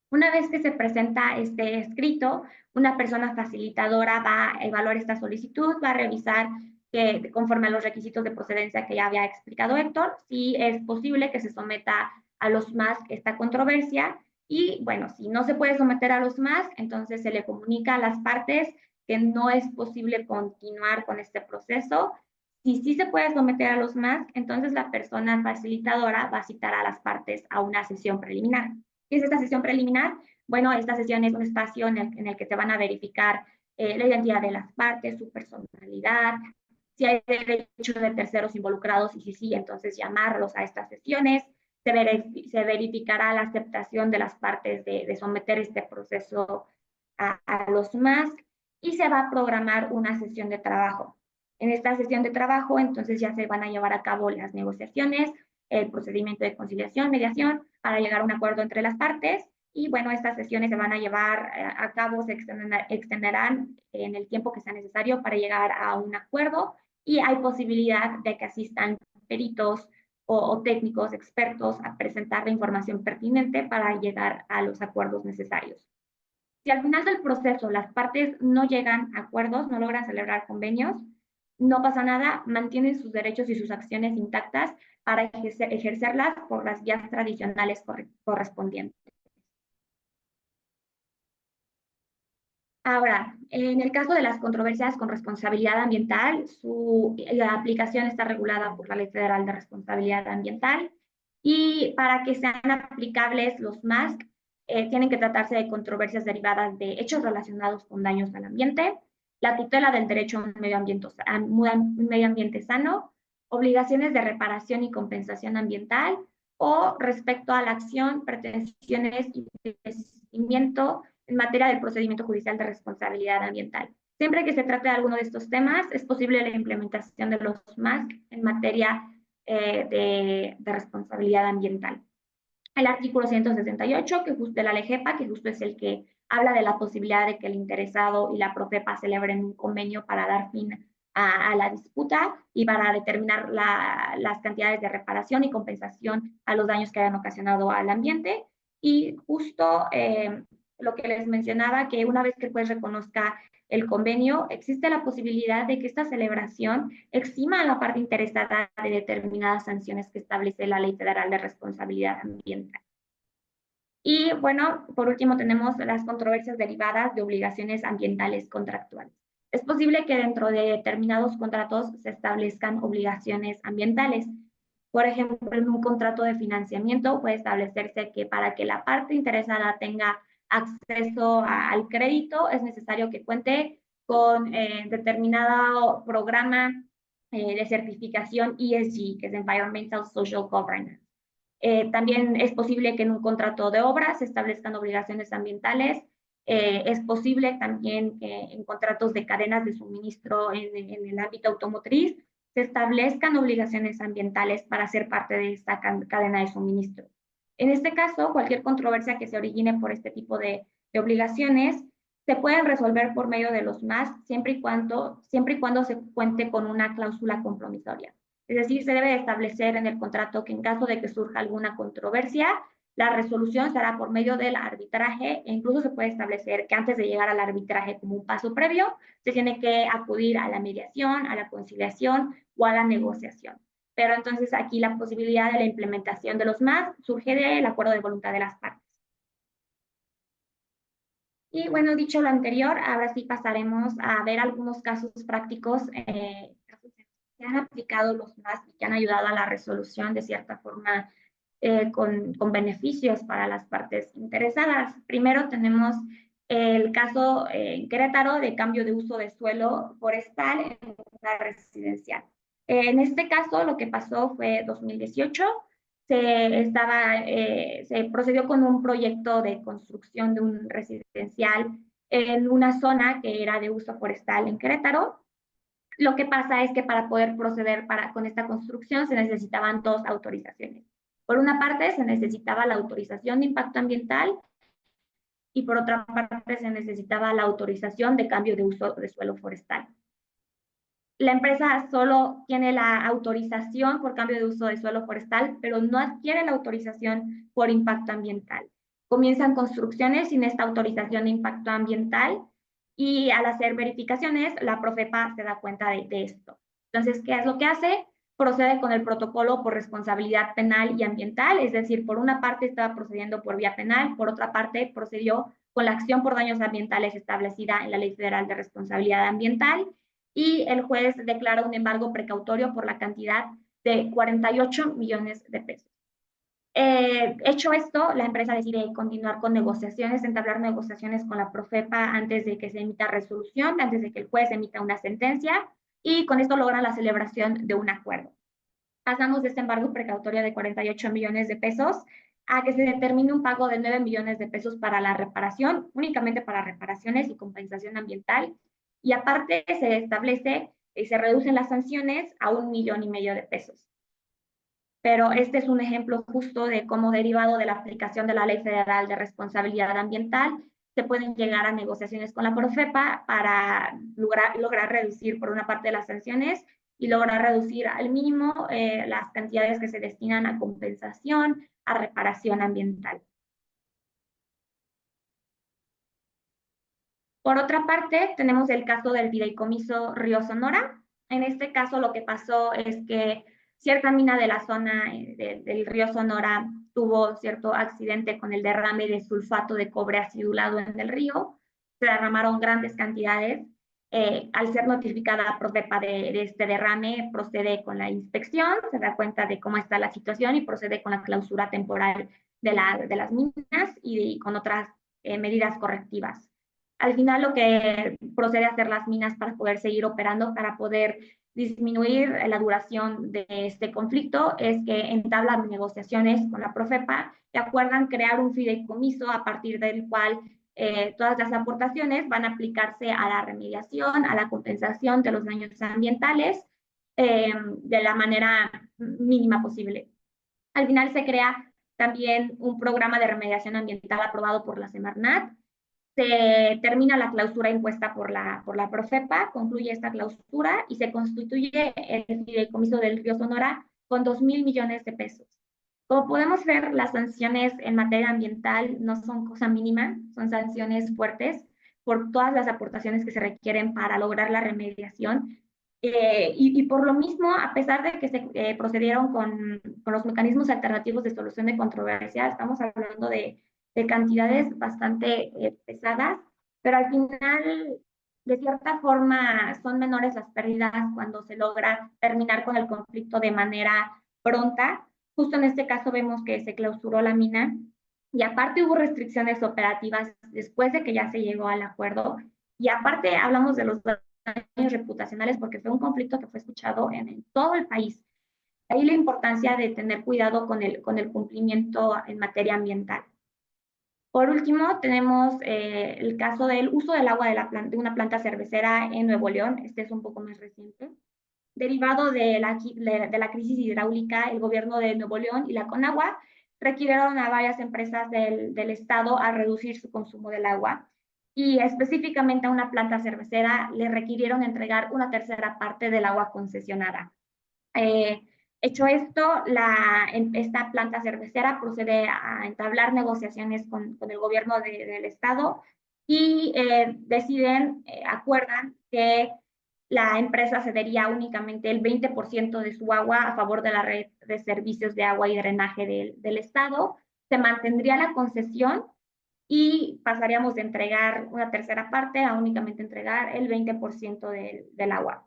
Una vez que se presenta este escrito, una persona facilitadora va a evaluar esta solicitud, va a revisar que conforme a los requisitos de procedencia que ya había explicado Héctor, si es posible que se someta a los MASC esta controversia Y bueno, si no se puede someter a los MASC, entonces se le comunica a las partes que no es posible continuar con este proceso. Si sí se puede someter a los MASC, entonces la persona facilitadora va a citar a las partes a una sesión preliminar. ¿Qué es esta sesión preliminar? Bueno, esta sesión es un espacio en el que se van a verificar la identidad de las partes, su personalidad, si hay derecho de terceros involucrados y si sí, entonces llamarlos a estas sesiones. Se verificará la aceptación de las partes de someter este proceso a los MASC y se va a programar una sesión de trabajo. En esta sesión de trabajo, entonces ya se van a llevar a cabo las negociaciones, el procedimiento de conciliación, mediación, para llegar a un acuerdo entre las partes. Y bueno, estas sesiones se van a llevar a cabo, se extenderán en el tiempo que sea necesario para llegar a un acuerdo y hay posibilidad de que asistan peritos o técnicos expertos a presentar la información pertinente para llegar a los acuerdos necesarios. Si al final del proceso las partes no llegan a acuerdos, no logran celebrar convenios, no pasa nada, mantienen sus derechos y sus acciones intactas para ejercerlas por las vías tradicionales correspondientes. Ahora, en el caso de las controversias con responsabilidad ambiental, la aplicación está regulada por la Ley Federal de Responsabilidad Ambiental y para que sean aplicables los MASC, tienen que tratarse de controversias derivadas de hechos relacionados con daños al ambiente, la tutela del derecho a un medio ambiente sano, obligaciones de reparación y compensación ambiental o respecto a la acción, pretensiones y desistimiento en materia del procedimiento judicial de responsabilidad ambiental. Siempre que se trate de alguno de estos temas, es posible la implementación de los MASC en materia de responsabilidad ambiental. El artículo 168 de la LEGEPA, que justo es el que habla de la posibilidad de que el interesado y la PROFEPA celebren un convenio para dar fin a la disputa y para determinar las cantidades de reparación y compensación a los daños que hayan ocasionado al ambiente. Y justo lo que les mencionaba, que una vez que el juez reconozca el convenio, existe la posibilidad de que esta celebración exima a la parte interesada de determinadas sanciones que establece la Ley Federal de Responsabilidad Ambiental. Y bueno, por último tenemos las controversias derivadas de obligaciones ambientales contractuales. Es posible que dentro de determinados contratos se establezcan obligaciones ambientales. Por ejemplo, en un contrato de financiamiento puede establecerse que para que la parte interesada tenga acceso al crédito es necesario que cuente con determinado programa de certificación ESG, que es Environmental Social Governance. También es posible que en un contrato de obras se establezcan obligaciones ambientales. Es posible también que en contratos de cadenas de suministro en el ámbito automotriz se establezcan obligaciones ambientales para ser parte de esta cadena de suministro. En este caso, cualquier controversia que se origine por este tipo de obligaciones se pueden resolver por medio de los MASC siempre y cuando se cuente con una cláusula compromisoria. Es decir, se debe establecer en el contrato que en caso de que surja alguna controversia, la resolución será por medio del arbitraje e incluso se puede establecer que antes de llegar al arbitraje como un paso previo, se tiene que acudir a la mediación, a la conciliación o a la negociación. Pero entonces aquí la posibilidad de la implementación de los MASC surge del acuerdo de voluntad de las partes. Y bueno, dicho lo anterior, ahora sí pasaremos a ver algunos casos prácticos que han aplicado los MASC y que han ayudado a la resolución de cierta forma con beneficios para las partes interesadas. Primero tenemos el caso en Querétaro de cambio de uso de suelo forestal en una residencial. En este caso lo que pasó fue 2018, se procedió con un proyecto de construcción de un residencial en una zona que era de uso forestal en Querétaro. Lo que pasa es que para poder proceder con esta construcción se necesitaban dos autorizaciones. Por una parte, se necesitaba la autorización de impacto ambiental y por otra parte, se necesitaba la autorización de cambio de uso de suelo forestal. La empresa solo tiene la autorización por cambio de uso de suelo forestal, pero no adquiere la autorización por impacto ambiental. Comienzan construcciones sin esta autorización de impacto ambiental y al hacer verificaciones, la PROFEPA se da cuenta de esto. Entonces, ¿qué es lo que hace? procede con el protocolo por responsabilidad penal y ambiental, es decir, por una parte estaba procediendo por vía penal, por otra parte procedió con la acción por daños ambientales establecida en la Ley Federal de Responsabilidad Ambiental, y el juez declara un embargo precautorio por la cantidad de 48 millones de pesos. Hecho esto, la empresa decide continuar con negociaciones, entablar negociaciones con la Profepa antes de que se emita resolución, antes de que el juez emita una sentencia, y con esto logran la celebración de un acuerdo. Pasamos de este embargo precautorio de 48 millones de pesos a que se determine un pago de 9 millones de pesos para la reparación, únicamente para reparaciones y compensación ambiental, y aparte se establece y se reducen las sanciones a 1,5 millones de pesos. Pero este es un ejemplo justo de cómo, derivado de la aplicación de la Ley Federal de Responsabilidad Ambiental, se pueden llegar a negociaciones con la Profepa para lograr reducir por una parte las sanciones y lograr reducir al mínimo las cantidades que se destinan a compensación, a reparación ambiental. Por otra parte, tenemos el caso del Fideicomiso Río Sonora. En este caso lo que pasó es que cierta mina de la zona del río Sonora tuvo cierto accidente con el derrame de sulfato de cobre acidulado en el río. Se derramaron grandes cantidades. Al ser notificada Profepa de este derrame, procede con la inspección, se da cuenta de cómo está la situación y procede con la clausura temporal de las minas y con otras medidas correctivas. Al final lo que procede a hacer las minas para poder seguir operando, para poder disminuir la duración de este conflicto, es que entablan negociaciones con la Profepa y acuerdan crear un fideicomiso a partir del cual todas las aportaciones van a aplicarse a la remediación, a la compensación de los daños ambientales de la manera mínima posible. Al final se crea también un programa de remediación ambiental aprobado por la Semarnat. Se termina la clausura impuesta por la Profepa, concluye esta clausura y se constituye el fideicomiso del río Sonora con 2,000 millones de pesos. Como podemos ver, las sanciones en materia ambiental no son cosa mínima, son sanciones fuertes por todas las aportaciones que se requieren para lograr la remediación. Y por lo mismo, a pesar de que se procedieron con los mecanismos alternativos de solución de controversia, estamos hablando de cantidades bastante pesadas, pero al final, de cierta forma, son menores las pérdidas cuando se logra terminar con el conflicto de manera pronta. Justo en este caso vemos que se clausuró la mina y aparte hubo restricciones operativas después de que ya se llegó al acuerdo, y aparte hablamos de los daños reputacionales porque fue un conflicto que fue escuchado en todo el país. Ahí la importancia de tener cuidado con el cumplimiento en materia ambiental. Por último, tenemos el caso del uso del agua de una planta cervecera en Nuevo León. Este es un poco más reciente. Derivado de la crisis hidráulica, el gobierno de Nuevo León y la Conagua requirieron a varias empresas del estado a reducir su consumo del agua, y específicamente a una planta cervecera le requirieron entregar una tercera parte del agua concesionada. Hecho esto, esta planta cervecera procede a entablar negociaciones con el gobierno del estado y acuerdan que la empresa cedería únicamente el 20% de su agua a favor de la red de servicios de agua y drenaje del estado. Se mantendría la concesión y pasaríamos de entregar una tercera parte a únicamente entregar el 20% del agua.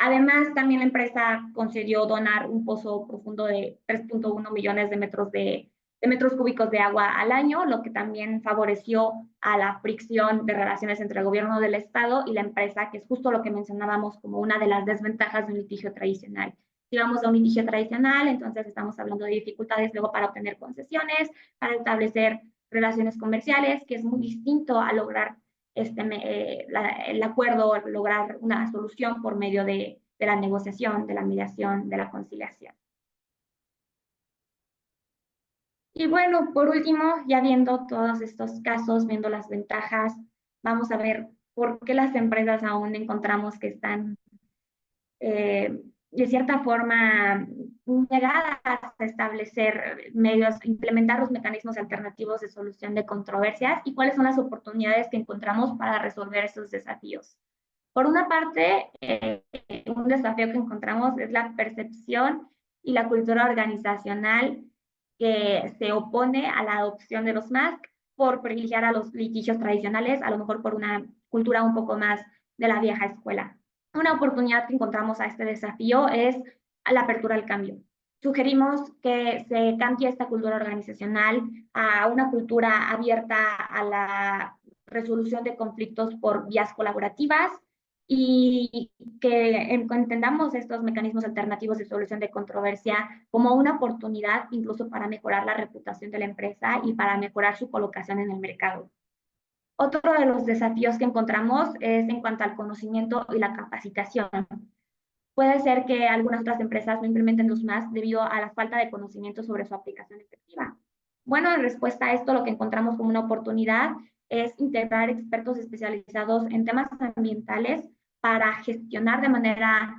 Además, también la empresa concedió donar un pozo profundo de 3.1 millones de metros cúbicos de agua al año, lo que también favoreció a la fricción de relaciones entre el gobierno del estado y la empresa, que es justo lo que mencionábamos como una de las desventajas de un litigio tradicional. Si vamos a un litigio tradicional, entonces estamos hablando de dificultades luego para obtener concesiones, para establecer relaciones comerciales, que es muy distinto a lograr el acuerdo, lograr una solución por medio de la negociación, de la mediación, de la conciliación. Y bueno, por último, ya viendo todos estos casos, viendo las ventajas, vamos a ver por qué las empresas aún encontramos que están de cierta forma negadas a establecer medios, implementar los mecanismos alternativos de solución de controversias, y cuáles son las oportunidades que encontramos para resolver esos desafíos. Por una parte, un desafío que encontramos es la percepción y la cultura organizacional que se opone a la adopción de los MASC por privilegiar a los litigios tradicionales, a lo mejor por una cultura un poco más de la vieja escuela. Una oportunidad que encontramos a este desafío es la apertura al cambio. Sugerimos que se cambie esta cultura organizacional a una cultura abierta a la resolución de conflictos por vías colaborativas y que entendamos estos mecanismos alternativos de solución de controversia como una oportunidad incluso para mejorar la reputación de la empresa y para mejorar su colocación en el mercado. Otro de los desafíos que encontramos es en cuanto al conocimiento y la capacitación. Puede ser que algunas otras empresas no implementen los MAS debido a la falta de conocimiento sobre su aplicación efectiva. Bueno, en respuesta a esto, lo que encontramos como una oportunidad es integrar expertos especializados en temas ambientales para gestionar de manera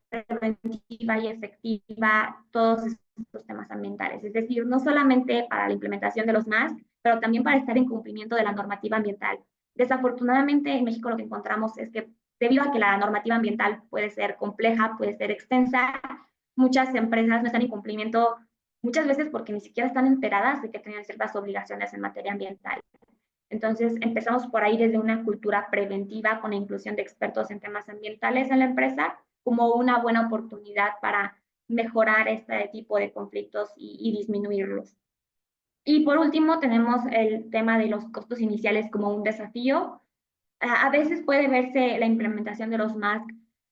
preventiva y efectiva todos estos temas ambientales. Es decir, no solamente para la implementación de los MAS, pero también para estar en cumplimiento de la normativa ambiental. Desafortunadamente, en México lo que encontramos es que debido a que la normativa ambiental puede ser compleja, puede ser extensa, muchas empresas no están en cumplimiento, muchas veces porque ni siquiera están enteradas de que tienen ciertas obligaciones en materia ambiental. Entonces, empezamos por ahí desde una cultura preventiva con la inclusión de expertos en temas ambientales en la empresa como una buena oportunidad para mejorar este tipo de conflictos y disminuirlos. Y por último, tenemos el tema de los costos iniciales como un desafío. A veces puede verse la implementación de los MASC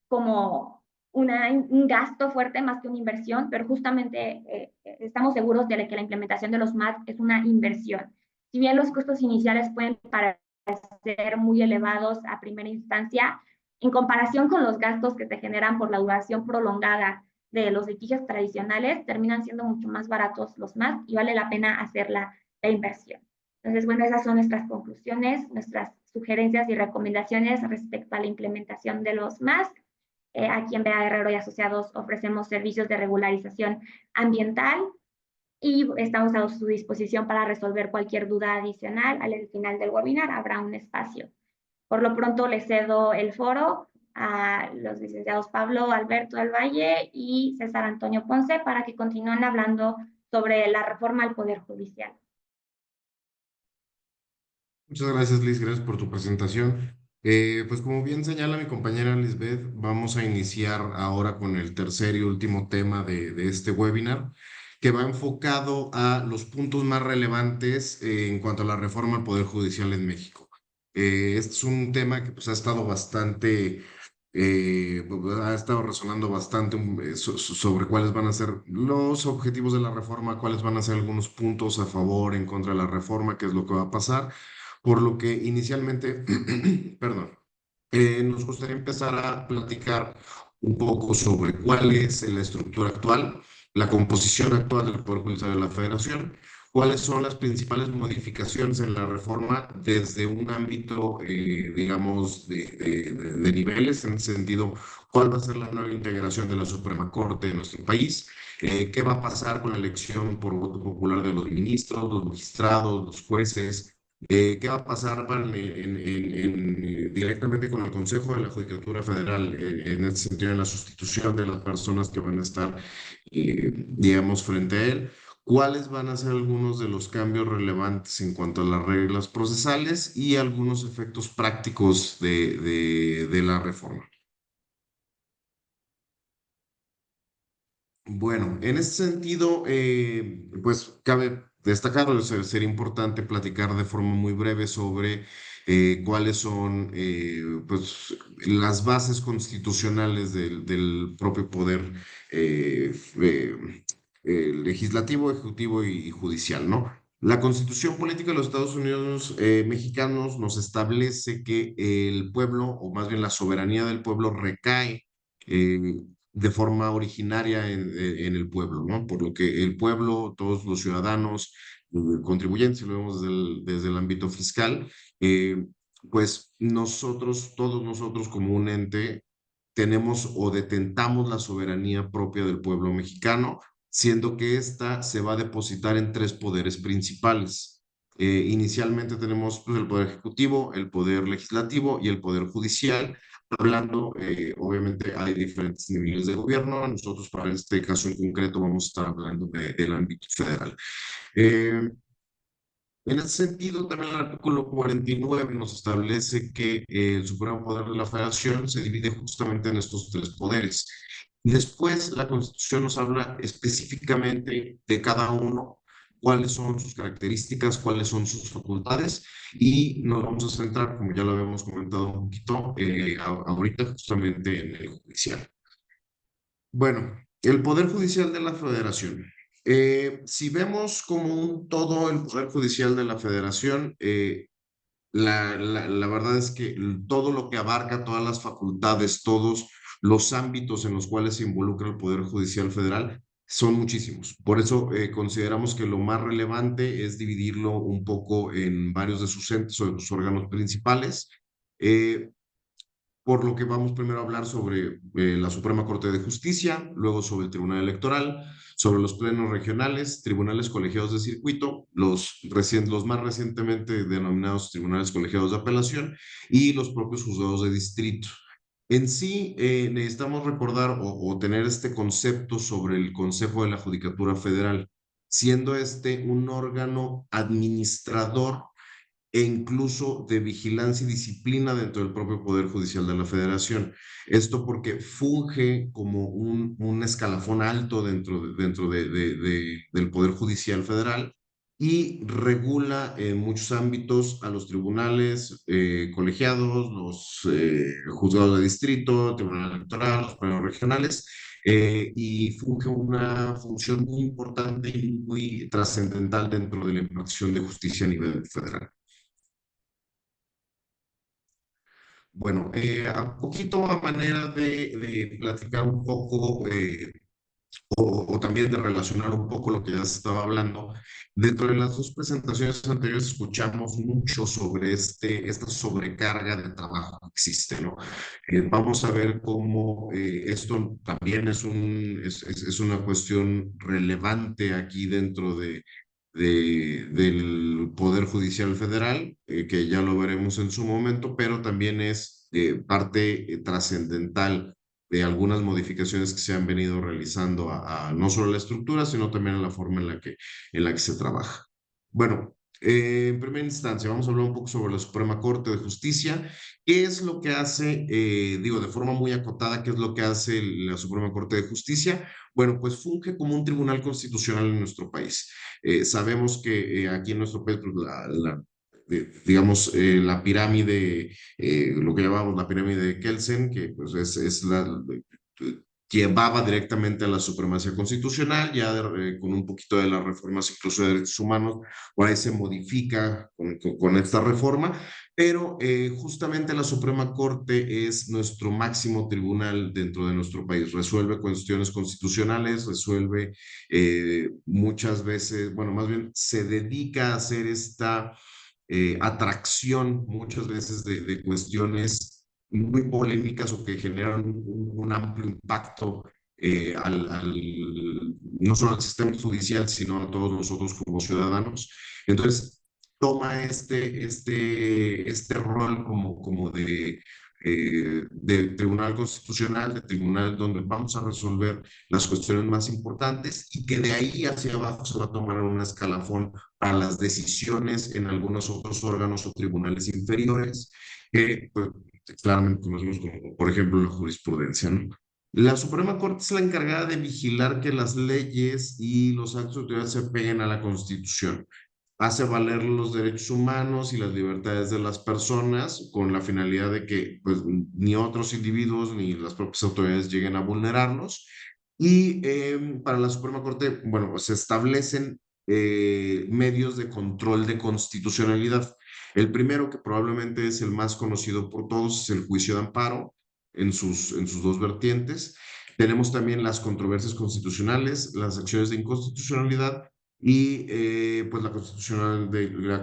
como un gasto fuerte más que una inversión, pero justamente estamos seguros de que la implementación de los MASC es una inversión. Si bien los costos iniciales pueden parecer muy elevados a primera instancia, en comparación con los gastos que se generan por la duración prolongada de los litigios tradicionales, terminan siendo mucho más baratos los MASC y vale la pena hacer la inversión. Entonces, bueno, esas son nuestras conclusiones, nuestras sugerencias y recomendaciones respecto a la implementación de los MASC. Aquí en BA Herrero y Asociados ofrecemos servicios de regularización ambiental y estamos a su disposición para resolver cualquier duda adicional. Al final del webinar habrá un espacio. Por lo pronto les cedo el foro a los licenciados Pablo Alberto del Valle y César Antonio Ponce para que continúen hablando sobre la reforma al Poder Judicial. Muchas gracias, Liz, gracias por tu presentación. Pues como bien señala mi compañera Lisbeth, vamos a iniciar ahora con el tercer y último tema de este webinar, que va enfocado a los puntos más relevantes en cuanto a la reforma al Poder Judicial en México. Este es un tema que pues, ha estado resonando bastante sobre cuáles van a ser los objetivos de la reforma, cuáles van a ser algunos puntos a favor, en contra de la reforma, qué es lo que va a pasar. Por lo que inicialmente, perdón, nos gustaría empezar a platicar un poco sobre cuál es la estructura actual, la composición actual del Poder Judicial de la Federación, cuáles son las principales modificaciones en la reforma desde un ámbito, digamos, de niveles, en el sentido, cuál va a ser la nueva integración de la Suprema Corte en nuestro país, qué va a pasar con la elección por voto popular de los ministros, los magistrados, los jueces, ¿qué va a pasar directamente con el Consejo de la Judicatura Federal en este sentido, en la sustitución de las personas que van a estar, digamos, frente a él? ¿Cuáles van a ser algunos de los cambios relevantes en cuanto a las reglas procesales y algunos efectos prácticos de la reforma? Bueno, en este sentido, pues cabe destacar, sería importante platicar de forma muy breve sobre cuáles son pues, las bases constitucionales del propio poder legislativo, ejecutivo y judicial, ¿no? La Constitución Política de los Estados Unidos mexicanos nos establece que el pueblo, o más bien la soberanía del pueblo, recae de forma originaria en el pueblo, ¿no? Por lo que el pueblo, todos los ciudadanos, contribuyentes, si lo vemos desde el ámbito fiscal, pues nosotros, todos nosotros como un ente, tenemos o detentamos la soberanía propia del pueblo mexicano, siendo que ésta se va a depositar en tres poderes principales. Inicialmente tenemos pues, el poder ejecutivo, el poder legislativo y el poder judicial, hablando, obviamente hay diferentes niveles de gobierno. Nosotros para este caso en concreto vamos a estar hablando del ámbito federal. En ese sentido, también el artículo 49 nos establece que el Supremo Poder de la Federación se divide justamente en estos tres poderes. Y después la Constitución nos habla específicamente de cada uno, cuáles son sus características, cuáles son sus facultades, y nos vamos a centrar, como ya lo habíamos comentado un poquito, ahorita justamente en el judicial. Bueno, el Poder Judicial de la Federación. Si vemos como un todo el Poder Judicial de la Federación, la verdad es que todo lo que abarca, todas las facultades, todos los ámbitos en los cuales se involucra el Poder Judicial Federal son muchísimos. Por eso consideramos que lo más relevante es dividirlo un poco en varios de sus entes o de sus órganos principales. Por lo que vamos primero a hablar sobre la Suprema Corte de Justicia, luego sobre el Tribunal Electoral, sobre los plenos regionales, tribunales colegiados de circuito, los más recientemente denominados tribunales colegiados de apelación y los propios juzgados de distrito. En sí, necesitamos recordar o tener este concepto sobre el Consejo de la Judicatura Federal, siendo este un órgano administrador e incluso de vigilancia y disciplina dentro del propio Poder Judicial de la Federación. Esto porque funge como un escalafón alto dentro del Poder Judicial Federal y regula en muchos ámbitos a los tribunales colegiados, los juzgados de distrito, tribunal electoral, los plenos regionales, y funge una función muy importante y muy trascendental dentro de la impartición de justicia a nivel federal. Bueno, a poquito a manera de platicar un poco o también de relacionar un poco lo que ya se estaba hablando, dentro de las dos presentaciones anteriores escuchamos mucho sobre esta sobrecarga de trabajo que existe, ¿no? Vamos a ver cómo esto también es una cuestión relevante aquí dentro del Poder Judicial Federal, que ya lo veremos en su momento, pero también es parte trascendental de algunas modificaciones que se han venido realizando no solo a la estructura, sino también a la forma en la que se trabaja. Bueno, en primera instancia, vamos a hablar un poco sobre la Suprema Corte de Justicia. ¿Qué es lo que hace, digo, de forma muy acotada, qué es lo que hace la Suprema Corte de Justicia? Bueno, pues funge como un tribunal constitucional en nuestro país. Sabemos que aquí en nuestro país, pues, digamos, la pirámide, lo que llamamos la pirámide de Kelsen, que pues llevaba directamente a la supremacía constitucional, ya con un poquito de las reformas incluso de derechos humanos, por ahí se modifica con esta reforma, pero justamente la Suprema Corte es nuestro máximo tribunal dentro de nuestro país, resuelve cuestiones constitucionales, resuelve muchas veces, bueno, más bien se dedica a hacer esta atracción muchas veces de cuestiones muy polémicas o que generan un amplio impacto no solo al sistema judicial, sino a todos nosotros como ciudadanos. Entonces, toma este rol como de tribunal constitucional, de tribunal donde vamos a resolver las cuestiones más importantes y que de ahí hacia abajo se va a tomar un escalafón a las decisiones en algunos otros órganos o tribunales inferiores, que pues, claramente conocemos como, por ejemplo, la jurisprudencia, ¿no? La Suprema Corte es la encargada de vigilar que las leyes y los actos de autoridad se peguen a la Constitución. Hace valer los derechos humanos y las libertades de las personas con la finalidad de que pues, ni otros individuos ni las propias autoridades lleguen a vulnerarlos. Y para la Suprema Corte, bueno, pues se establecen medios de control de constitucionalidad. El primero, que probablemente es el más conocido por todos, es el juicio de amparo en sus dos vertientes. Tenemos también las controversias constitucionales, las acciones de inconstitucionalidad y pues la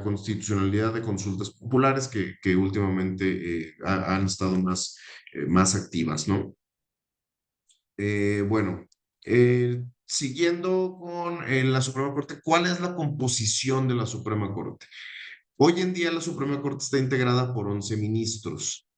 constitucionalidad de consultas populares que últimamente han estado más activas, ¿no? Bueno, siguiendo con la Suprema Corte, ¿cuál es la composición de la Suprema Corte? Hoy en día la Suprema Corte está integrada por 11 ministros.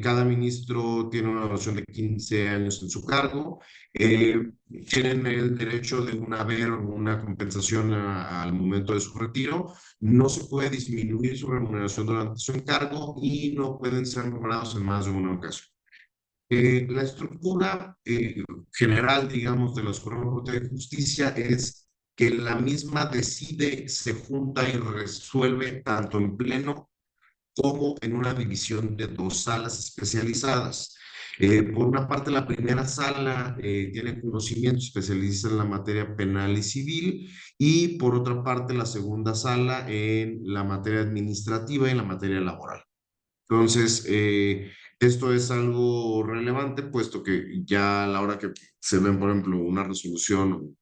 Cada ministro tiene una duración de 15 años en su cargo. Tienen el derecho de haber una compensación al momento de su retiro. No se puede disminuir su remuneración durante su encargo y no pueden ser nombrados en más de una ocasión. La estructura general, digamos, de la Suprema Corte de Justicia es que la misma decide, se junta y resuelve tanto en pleno como en una división de dos salas especializadas. Por una parte, la primera sala tiene conocimiento especialista en la materia penal y civil, y por otra parte, la segunda sala en la materia administrativa y en la materia laboral. Entonces, esto es algo relevante, puesto que ya a la hora que se ven, por ejemplo, una resolución,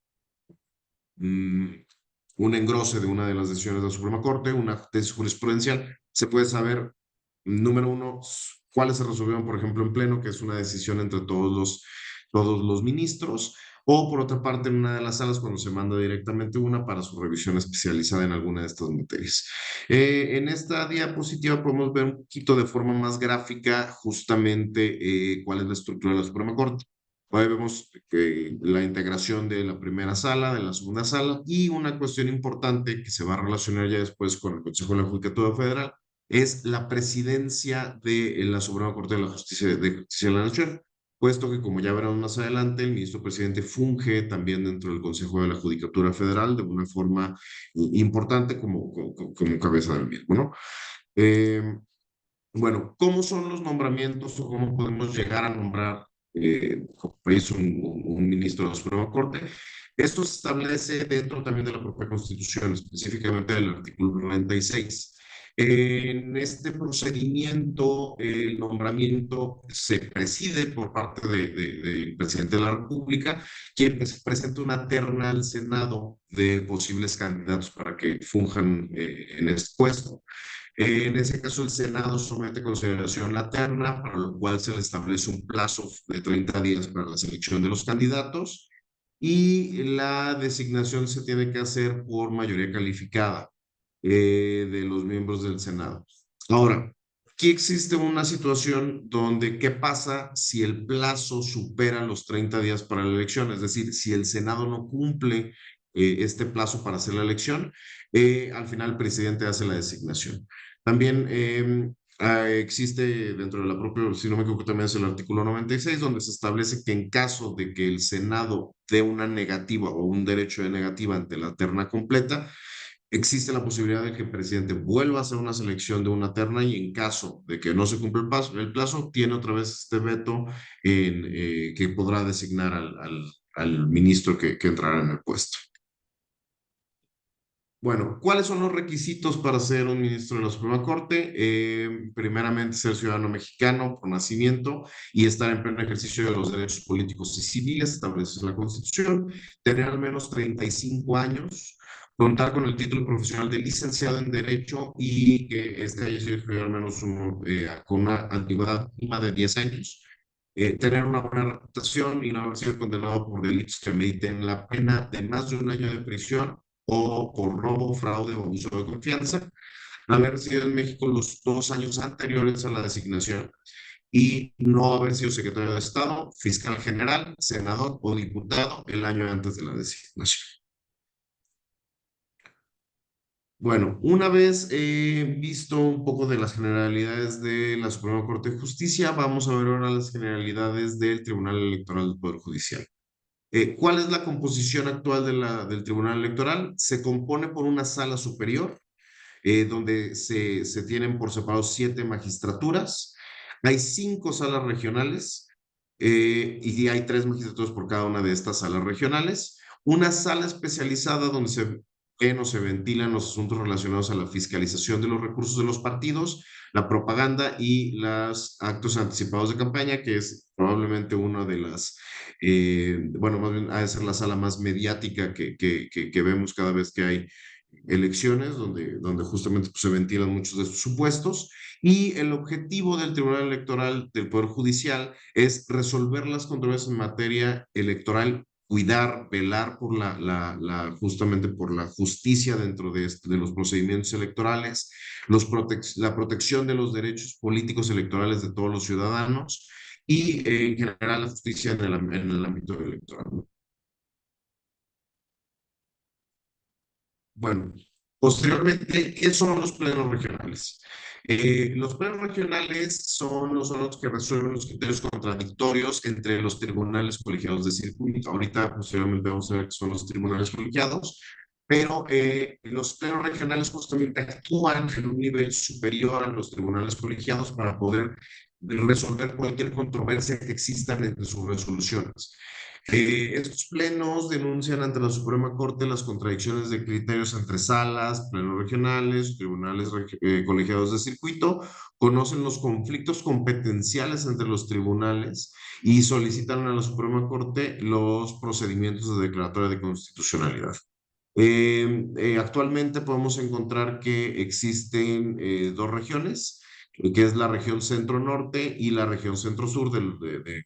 un engrose de una de las decisiones de la Suprema Corte, una tesis jurisprudencial, se puede saber, número uno, cuáles se resolvieron, por ejemplo, en pleno, que es una decisión entre todos los ministros, o por otra parte, en una de las salas, cuando se manda directamente una para su revisión especializada en alguna de estas materias. En esta diapositiva podemos ver un poquito de forma más gráfica justamente cuál es la estructura de la Suprema Corte. Ahí vemos la integración de la primera sala, de la segunda sala, y una cuestión importante que se va a relacionar ya después con el Consejo de la Judicatura Federal es la presidencia de la Suprema Corte de Justicia de la Nación, puesto que, como ya veremos más adelante, el ministro presidente funge también dentro del Consejo de la Judicatura Federal de una forma importante como cabeza del mismo, ¿no? Bueno, ¿cómo son los nombramientos o cómo podemos llegar a nombrar como país un ministro de la Suprema Corte? Esto se establece dentro también de la propia Constitución, específicamente del artículo 96. En este procedimiento, el nombramiento se preside por parte del presidente de la República, quien presenta una terna al Senado de posibles candidatos para que funjan en este puesto. En ese caso, el Senado somete a consideración la terna, para lo cual se le establece un plazo de 30 días para la selección de los candidatos, y la designación se tiene que hacer por mayoría calificada de los miembros del Senado. Ahora, aquí existe una situación donde, ¿qué pasa si el plazo supera los 30 días para la elección? Es decir, si el Senado no cumple este plazo para hacer la elección, al final el presidente hace la designación. También existe dentro de la propia, si no me equivoco, también es el artículo 96, donde se establece que en caso de que el Senado dé una negativa o un derecho de negativa ante la terna completa, existe la posibilidad de que el presidente vuelva a hacer una selección de una terna, y en caso de que no se cumpla el plazo, tiene otra vez este veto que podrá designar al ministro que entrará en el puesto. Bueno, ¿cuáles son los requisitos para ser un ministro de la Suprema Corte? Primeramente, ser ciudadano mexicano por nacimiento y estar en pleno ejercicio de los derechos políticos y civiles establecidos en la Constitución, tener al menos 35 años, contar con el título profesional de licenciado en Derecho y que haya sido estudiado al menos con una antigüedad mínima de 10 años. Tener una buena reputación y no haber sido condenado por delitos que meriten la pena de más de 1 año de prisión o por robo, fraude o abuso de confianza, haber sido en México los 2 años anteriores a la designación y no haber sido secretario de Estado, fiscal general, senador o diputado el año antes de la designación. Bueno, una vez visto un poco de las generalidades de la Suprema Corte de Justicia, vamos a ver ahora las generalidades del Tribunal Electoral del Poder Judicial. ¿Cuál es la composición actual del Tribunal Electoral? Se compone por una sala superior, donde se tienen por separado 7 magistraturas. Hay 5 salas regionales y hay 3 magistraturas por cada una de estas salas regionales. Una sala especializada donde se ven o se ventilan los asuntos relacionados a la fiscalización de los recursos de los partidos, la propaganda y los actos anticipados de campaña, que es probablemente una de las, bueno, más bien ha de ser la sala más mediática que vemos cada vez que hay elecciones, donde justamente pues, se ventilan muchos de estos supuestos. Y el objetivo del Tribunal Electoral del Poder Judicial es resolver las controversias en materia electoral cuidar, velar por justamente por la justicia dentro de los procedimientos electorales, la protección de los derechos políticos electorales de todos los ciudadanos y en general la justicia en el ámbito electoral. Bueno, posteriormente, ¿qué son los plenos regionales? Los plenos regionales son los órganos que resuelven los criterios contradictorios entre los tribunales colegiados de circuito. Ahorita, posteriormente, vamos a ver qué son los tribunales colegiados, pero los plenos regionales justamente actúan en un nivel superior a los tribunales colegiados para poder resolver cualquier controversia que exista entre sus resoluciones. Estos plenos denuncian ante la Suprema Corte las contradicciones de criterios entre salas, plenos regionales, tribunales colegiados de circuito, conocen los conflictos competenciales entre los tribunales y solicitan a la Suprema Corte los procedimientos de declaratoria de constitucionalidad. Actualmente podemos encontrar que existen dos regiones, que es la región centro-norte y la región centro-sur de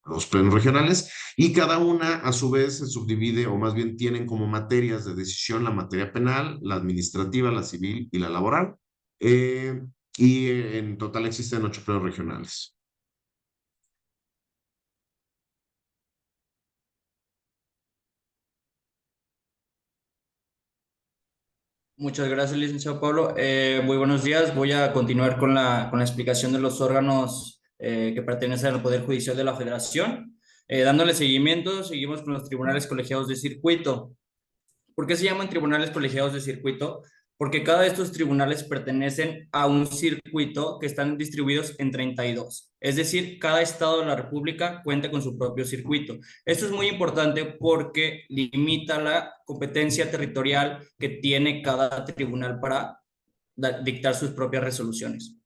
los plenos regionales, y cada una a su vez se subdivide, o más bien tienen como materias de decisión la materia penal, la administrativa, la civil y la laboral. Y en total existen 8 plenos regionales. Muchas gracias, licenciado Pablo. Muy buenos días. Voy a continuar con la explicación de los órganos que pertenecen al Poder Judicial de la Federación. Dándole seguimiento, seguimos con los tribunales colegiados de circuito. ¿Por qué se llaman tribunales colegiados de circuito? Porque cada de estos tribunales pertenecen a un circuito que están distribuidos en 32. Es decir, cada estado de la República cuenta con su propio circuito. Esto es muy importante porque limita la competencia territorial que tiene cada tribunal para dictar sus propias resoluciones.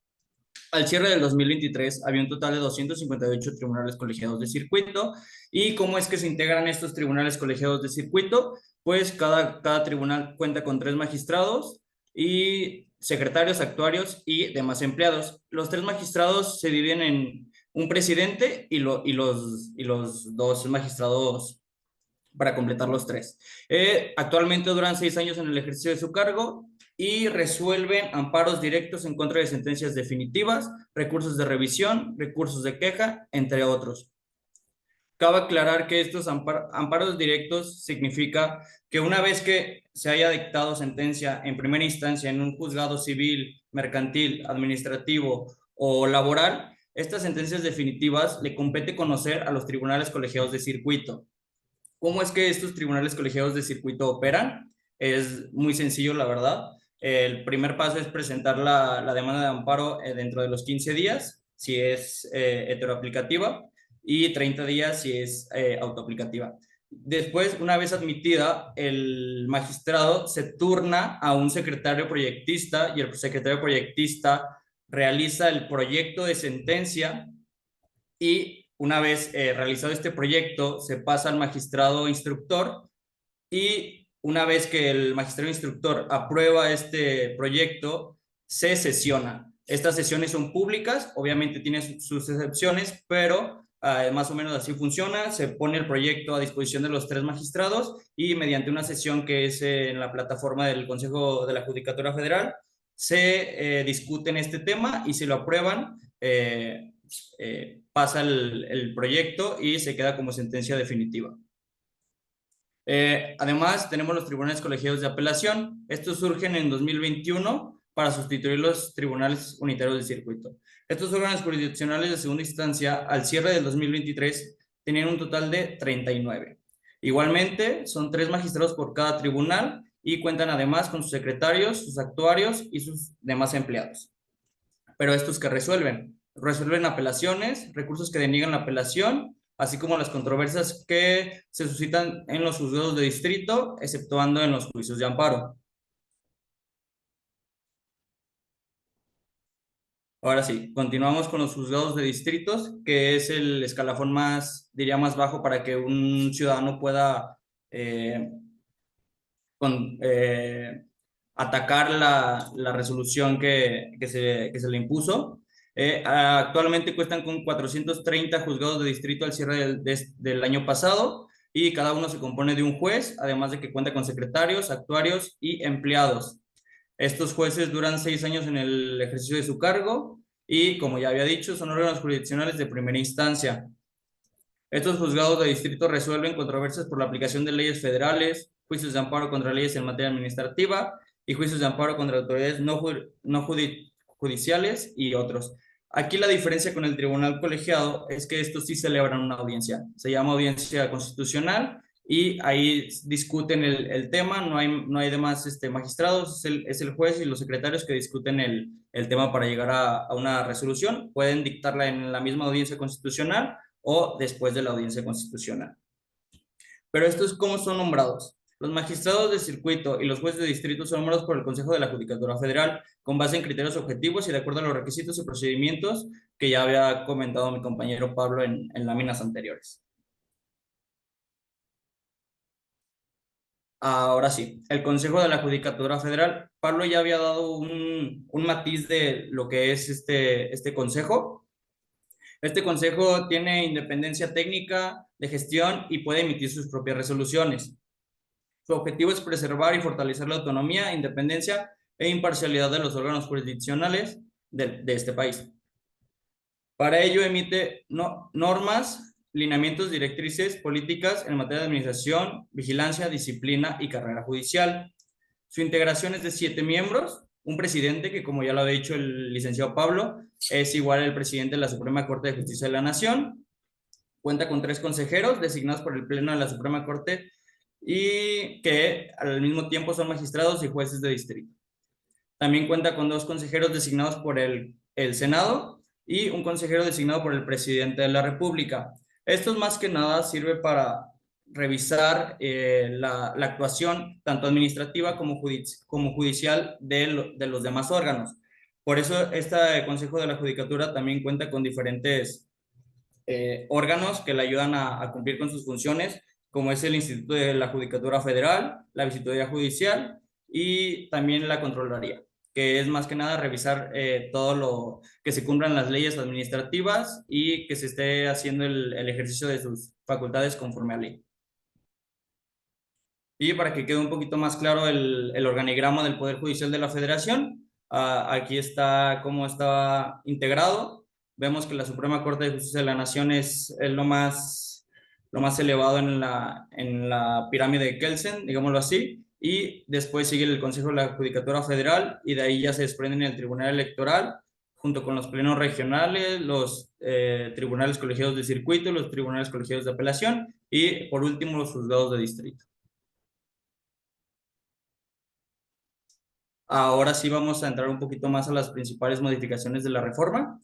Al cierre del 2023 había un total de 258 tribunales colegiados de circuito. ¿Y cómo es que se integran estos tribunales colegiados de circuito? Pues cada tribunal cuenta con 3 magistrados y secretarios, actuarios y demás empleados. Los 3 magistrados se dividen en un presidente y los 2 magistrados para completar los 3. Actualmente duran 6 años en el ejercicio de su cargo y resuelven amparos directos en contra de sentencias definitivas, recursos de revisión, recursos de queja, entre otros. Cabe aclarar que estos amparos directos significa que una vez que se haya dictado sentencia en primera instancia en un juzgado civil, mercantil, administrativo o laboral, estas sentencias definitivas le compete conocer a los tribunales colegiados de circuito. ¿Cómo es que estos tribunales colegiados de circuito operan? Es muy sencillo, la verdad. El primer paso es presentar la demanda de amparo dentro de los 15 días, si es heteroaplicativa, y 30 días si es autoaplicativa. Después, una vez admitida, el magistrado se turna a un secretario proyectista y el secretario proyectista realiza el proyecto de sentencia y una vez realizado este proyecto se pasa al magistrado instructor y una vez que el magistrado instructor aprueba este proyecto, se sesiona. Estas sesiones son públicas, obviamente tienen sus excepciones, pero más o menos así funciona. Se pone el proyecto a disposición de los 3 magistrados y mediante una sesión que es en la plataforma del Consejo de la Judicatura Federal, se discuten este tema y si lo aprueban, pasa el proyecto y se queda como sentencia definitiva. Además, tenemos los tribunales colegiados de apelación. Estos surgen en 2021 para sustituir los tribunales unitarios de circuito. Estos órganos jurisdiccionales de segunda instancia, al cierre del 2023, tenían un total de 39. Igualmente, son 3 magistrados por cada tribunal y cuentan además con sus secretarios, sus actuarios y sus demás empleados. Pero estos que resuelven apelaciones, recursos que deniegan la apelación, así como las controversias que se suscitan en los juzgados de distrito, exceptuando en los juicios de amparo. Ahora sí, continuamos con los juzgados de distritos, que es el escalafón más, diría, más bajo para que un ciudadano pueda atacar la resolución que se le impuso. Actualmente cuentan con 430 juzgados de distrito al cierre del año pasado y cada uno se compone de un juez, además de que cuenta con secretarios, actuarios y empleados. Estos jueces duran 6 años en el ejercicio de su cargo y, como ya había dicho, son órganos jurisdiccionales de primera instancia. Estos juzgados de distrito resuelven controversias por la aplicación de leyes federales, juicios de amparo contra leyes en materia administrativa y juicios de amparo contra autoridades no judiciales y otros. Aquí la diferencia con el tribunal colegiado es que estos sí celebran una audiencia. Se llama audiencia constitucional y ahí discuten el tema, no hay demás magistrados, es el juez y los secretarios que discuten el tema para llegar a una resolución. Pueden dictarla en la misma audiencia constitucional o después de la audiencia constitucional. Pero estos, ¿cómo son nombrados? Los magistrados de circuito y los jueces de distrito son nombrados por el Consejo de la Judicatura Federal con base en criterios objetivos y de acuerdo a los requisitos y procedimientos que ya había comentado mi compañero Pablo en láminas anteriores. Ahora sí, el Consejo de la Judicatura Federal. Pablo ya había dado un matiz de lo que es este consejo. Este consejo tiene independencia técnica de gestión y puede emitir sus propias resoluciones. Su objetivo es preservar y fortalecer la autonomía, independencia e imparcialidad de los órganos jurisdiccionales de este país. Para ello emite normas, lineamientos, directrices, políticas en materia de administración, vigilancia, disciplina y carrera judicial. Su integración es de 7 miembros, un presidente que, como ya lo ha dicho el licenciado Pablo, es igual al presidente de la Suprema Corte de Justicia de la Nación. Cuenta con 3 consejeros designados por el Pleno de la Suprema Corte y que al mismo tiempo son magistrados y jueces de distrito. También cuenta con 2 consejeros designados por el Senado y un consejero designado por el presidente de la República. Esto más que nada sirve para revisar la actuación tanto administrativa como judicial de los demás órganos. Por eso este Consejo de la Judicatura también cuenta con diferentes órganos que le ayudan a cumplir con sus funciones, como es el Instituto de la Judicatura Federal, la Visitoría Judicial y también la Contraloría, que es más que nada revisar todo lo que se cumplan las leyes administrativas y que se esté haciendo el ejercicio de sus facultades conforme a ley. Y para que quede un poquito más claro el organigrama del Poder Judicial de la Federación, aquí está cómo está integrado. Vemos que la Suprema Corte de Justicia de la Nación es lo más elevado en la pirámide de Kelsen, digámoslo así, y después sigue el Consejo de la Judicatura Federal, y de ahí ya se desprenden el Tribunal Electoral, junto con los plenos regionales, los tribunales colegiados de circuito, los tribunales colegiados de apelación, y por último los juzgados de distrito. Ahora sí vamos a entrar un poquito más a las principales modificaciones de la reforma.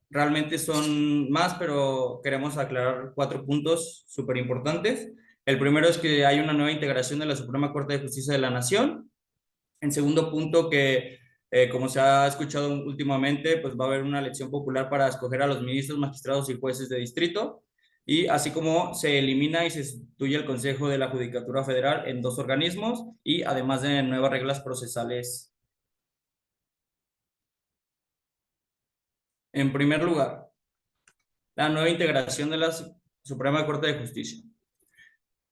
Realmente son más, pero queremos aclarar 4 puntos súper importantes. El primero es que hay una nueva integración de la Suprema Corte de Justicia de la Nación. En segundo punto, que como se ha escuchado últimamente, pues va a haber una elección popular para escoger a los ministros, magistrados y jueces de distrito. Y así como se elimina y se sustituye el Consejo de la Judicatura Federal en 2 organismos y además de nuevas reglas procesales. En primer lugar, la nueva integración de la Suprema Corte de Justicia.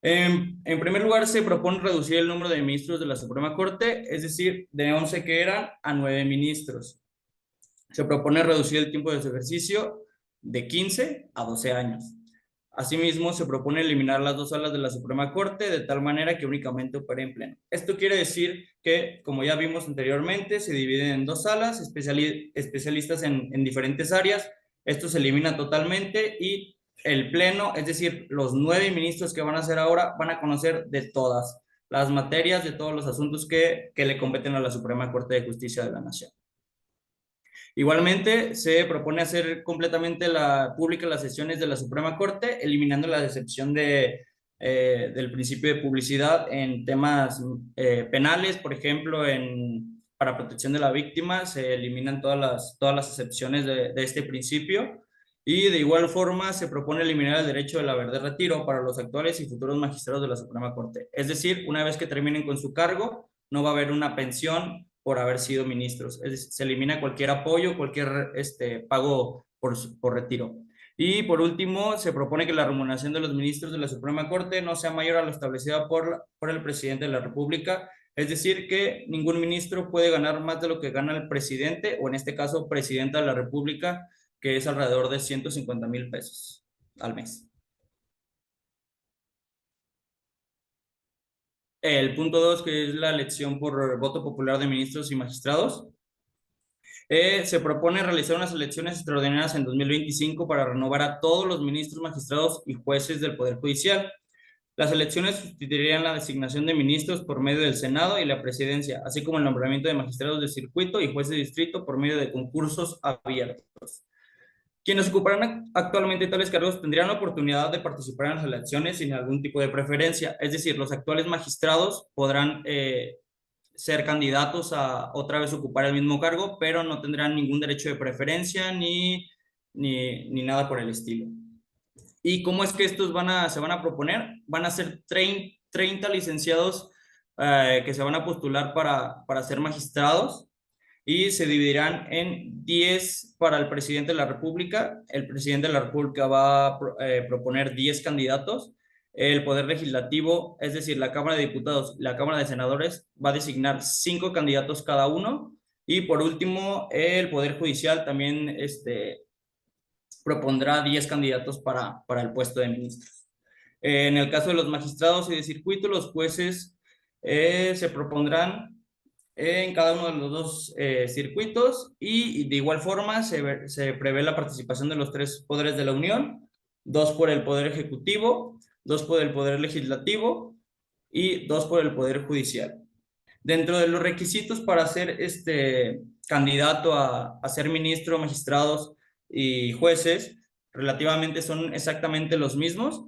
En primer lugar, se propone reducir el número de ministros de la Suprema Corte, es decir, de 11 que eran a 9 ministros. Se propone reducir el tiempo de su ejercicio de 15 a 12 años. Asimismo, se propone eliminar las 2 salas de la Suprema Corte de tal manera que únicamente opere en pleno. Esto quiere decir que, como ya vimos anteriormente, se dividen en 2 salas, especialistas en diferentes áreas. Esto se elimina totalmente y el pleno, es decir, los 9 ministros que van a ser ahora, van a conocer de todas las materias, de todos los asuntos que le competen a la Suprema Corte de Justicia de la Nación. Igualmente, se propone hacer completamente públicas las sesiones de la Suprema Corte, eliminando la excepción del principio de publicidad en temas penales, por ejemplo, para protección de la víctima, se eliminan todas las excepciones de este principio. Y de igual forma, se propone eliminar el derecho del haber de retiro para los actuales y futuros magistrados de la Suprema Corte. Es decir, una vez que terminen con su cargo, no va a haber una pensión por haber sido ministros. Es decir, se elimina cualquier apoyo, cualquier pago por retiro. Y por último, se propone que la remuneración de los ministros de la Suprema Corte no sea mayor a lo establecido por el presidente de la República. Es decir, que ningún ministro puede ganar más de lo que gana el presidente, o en este caso, presidenta de la República, que es alrededor de 150,000 pesos al mes. El punto 2, que es la elección por voto popular de ministros y magistrados. Se propone realizar unas elecciones extraordinarias en 2025 para renovar a todos los ministros, magistrados y jueces del Poder Judicial. Las elecciones sustituirían la designación de ministros por medio del Senado y la presidencia, así como el nombramiento de magistrados de circuito y jueces de distrito por medio de concursos abiertos. Quienes ocuparán actualmente tales cargos tendrían la oportunidad de participar en las elecciones sin algún tipo de preferencia, es decir, los actuales magistrados podrán ser candidatos a otra vez ocupar el mismo cargo, pero no tendrán ningún derecho de preferencia ni nada por el estilo. ¿Y cómo es que estos se van a proponer? Van a ser 30 licenciados que se van a postular para ser magistrados, y se dividirán en 10 para el presidente de la República. El presidente de la República va a proponer 10 candidatos. El Poder Legislativo, es decir, la Cámara de Diputados y la Cámara de Senadores, va a designar 5 candidatos cada uno. Y por último, el Poder Judicial también propondrá 10 candidatos para el puesto de ministros. En el caso de los magistrados y de circuito, los jueces se propondrán en cada uno de los dos circuitos, y de igual forma se prevé la participación de los 3 poderes de la Unión, 2 por el Poder Ejecutivo, 2 por el Poder Legislativo y 2 por el Poder Judicial. Dentro de los requisitos para ser candidato a ser ministro, magistrados y jueces, relativamente son exactamente los mismos: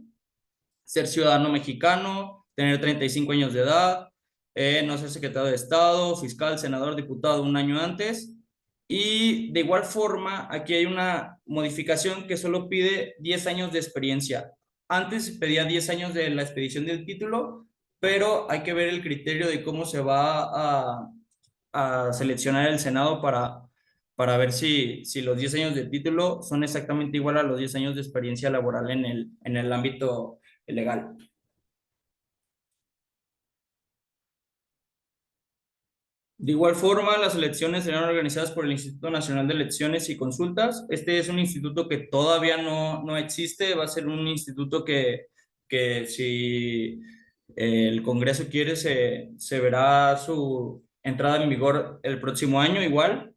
ser ciudadano mexicano, tener 35 años de edad, no ser secretario de Estado, fiscal, senador, diputado un año antes. Y de igual forma, aquí hay una modificación que solo pide 10 años de experiencia. Antes pedía 10 años de la expedición del título, pero hay que ver el criterio de cómo se va a seleccionar el Senado para ver si los 10 años de título son exactamente igual a los 10 años de experiencia laboral en el ámbito legal. De igual forma, las elecciones serán organizadas por el Instituto Nacional de Elecciones y Consultas. Este es un instituto que todavía no existe. Va a ser un instituto que si el Congreso quiere, se verá su entrada en vigor el próximo año igual.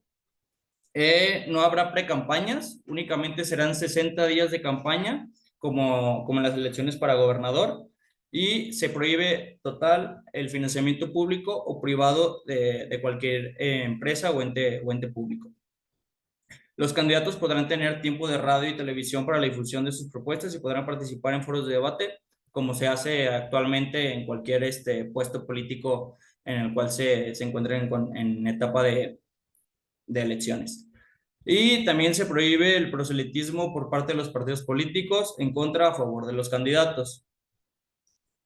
No habrá precampañas, únicamente serán 60 días de campaña, como en las elecciones para gobernador. Y se prohíbe total el financiamiento público o privado de cualquier empresa o ente público. Los candidatos podrán tener tiempo de radio y televisión para la difusión de sus propuestas y podrán participar en foros de debate, como se hace actualmente en cualquier puesto político en el cual se encuentren en etapa de elecciones. Y también se prohíbe el proselitismo por parte de los partidos políticos en contra o a favor de los candidatos.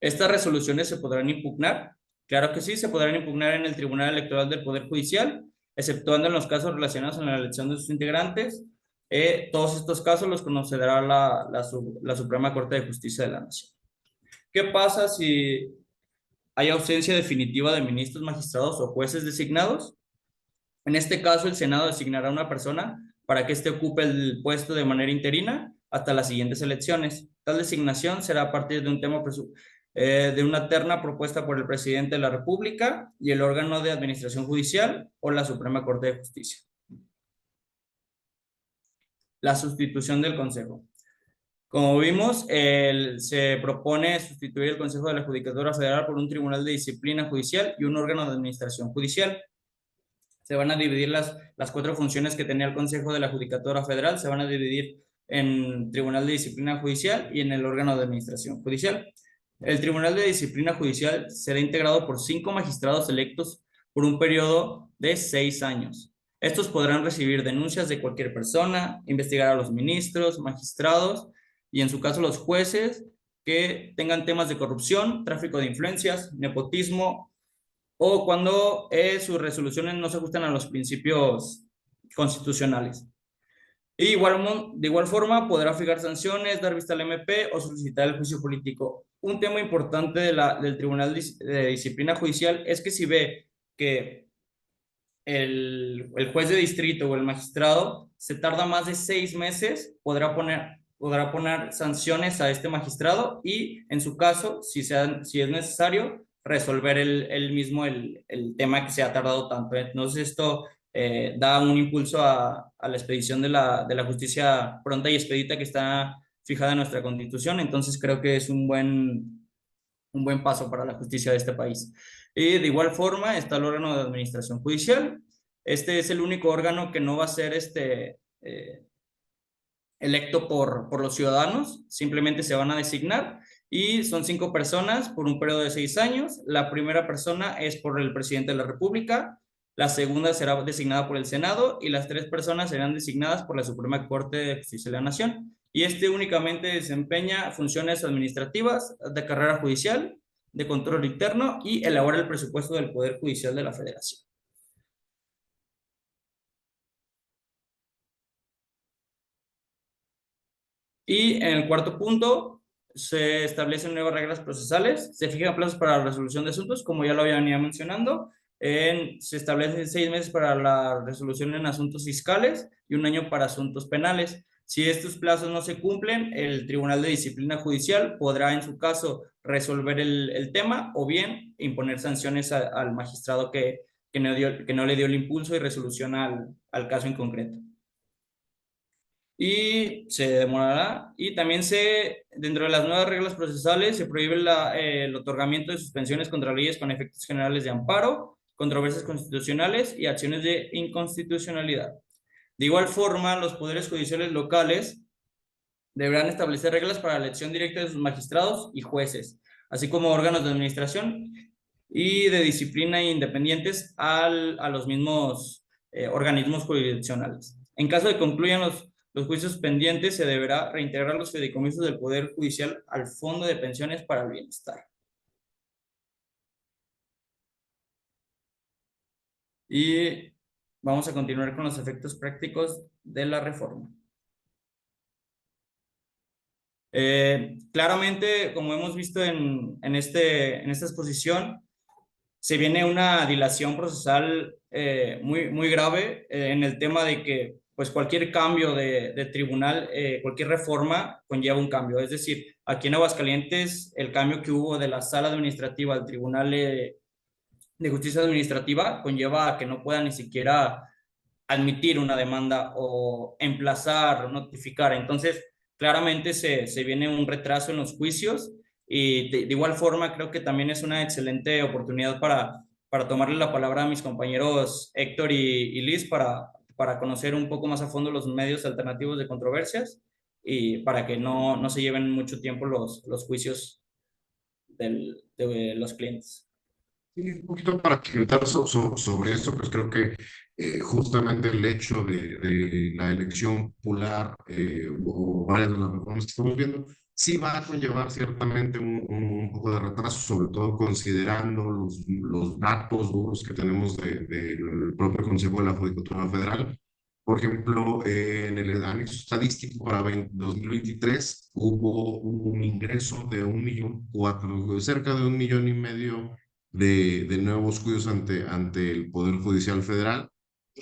¿Estas resoluciones se podrán impugnar? Claro que sí, se podrán impugnar en el Tribunal Electoral del Poder Judicial, exceptuando en los casos relacionados en la elección de sus integrantes. Todos estos casos los conocerá la Suprema Corte de Justicia de la Nación. ¿Qué pasa si hay ausencia definitiva de ministros, magistrados o jueces designados? En este caso, el Senado designará a una persona para que éste ocupe el puesto de manera interina hasta las siguientes elecciones. Tal designación será a partir de de una terna propuesta por el presidente de la República y el órgano de administración judicial o la Suprema Corte de Justicia. La sustitución del Consejo. Como vimos, se propone sustituir el Consejo de la Judicatura Federal por un Tribunal de Disciplina Judicial y un órgano de administración judicial. Se van a dividir las 4 funciones que tenía el Consejo de la Judicatura Federal, se van a dividir en Tribunal de Disciplina Judicial y en el órgano de administración judicial. El Tribunal de Disciplina Judicial será integrado por 5 magistrados electos por un periodo de 6 años. Estos podrán recibir denuncias de cualquier persona, investigar a los ministros, magistrados y en su caso los jueces que tengan temas de corrupción, tráfico de influencias, nepotismo o cuando sus resoluciones no se ajustan a los principios constitucionales. Y de igual forma podrá fijar sanciones, dar vista al MP o solicitar el juicio político. Un tema importante del Tribunal de Disciplina Judicial es que si ve que el juez de distrito o el magistrado se tarda más de 6 meses, podrá poner sanciones a este magistrado y, en su caso, si es necesario, resolver él mismo el tema que se ha tardado tanto. Entonces, esto da un impulso a la expedición de la justicia pronta y expedita que está fijada en nuestra Constitución. Entonces, creo que es un buen paso para la justicia de este país. Y de igual forma está el órgano de administración judicial. Este es el único órgano que no va a ser electo por los ciudadanos, simplemente se van a designar y son 5 personas por un periodo de 6 años. La primera persona es por el presidente de la República, la segunda será designada por el Senado y las 3 personas serán designadas por la Suprema Corte de Justicia de la Nación. Y únicamente desempeña funciones administrativas, de carrera judicial, de control interno y elabora el presupuesto del Poder Judicial de la Federación. Y en el cuarto punto, se establecen nuevas reglas procesales, se fijan plazos para la resolución de asuntos, como ya lo había venido mencionando, se establecen 6 meses para la resolución en asuntos fiscales y 1 año para asuntos penales. Si estos plazos no se cumplen, el Tribunal de Disciplina Judicial podrá, en su caso, resolver el tema o bien imponer sanciones al magistrado que no le dio el impulso y resolución al caso en concreto. Y se demorará. Y también dentro de las nuevas reglas procesales, se prohíbe el otorgamiento de suspensiones contra leyes con efectos generales de amparo, controversias constitucionales y acciones de inconstitucionalidad. De igual forma, los poderes judiciales locales deberán establecer reglas para la elección directa de sus magistrados y jueces, así como órganos de administración y de disciplina independientes a los mismos organismos jurisdiccionales. En caso de que concluyan los juicios pendientes, se deberá reintegrar los fideicomisos del Poder Judicial al Fondo de Pensiones para el Bienestar. Y vamos a continuar con los efectos prácticos de la reforma. Claramente, como hemos visto en esta exposición, se viene una dilación procesal muy grave en el tema de que pues cualquier cambio de tribunal, cualquier reforma conlleva un cambio. Es decir, aquí en Aguascalientes, el cambio que hubo de la sala administrativa al Tribunal de Justicia Administrativa conlleva a que no pueda ni siquiera admitir una demanda o emplazar o notificar. Entonces, claramente se viene un retraso en los juicios y de igual forma creo que también es una excelente oportunidad para tomarle la palabra a mis compañeros Héctor y Liz para conocer un poco más a fondo los medios alternativos de controversias y para que no se lleven mucho tiempo los juicios de los clientes. Sí, un poquito para comentar sobre esto, pues creo que justamente el hecho de la elección popular o varias de las reformas que estamos viendo, sí va a conllevar ciertamente un poco de retraso, sobre todo considerando los datos duros que tenemos del propio Consejo de la Judicatura Federal. Por ejemplo, en el anexo estadístico para 2023 hubo un ingreso de 1.400.000, cerca de 1,5 millones de nuevos juicios ante el Poder Judicial Federal.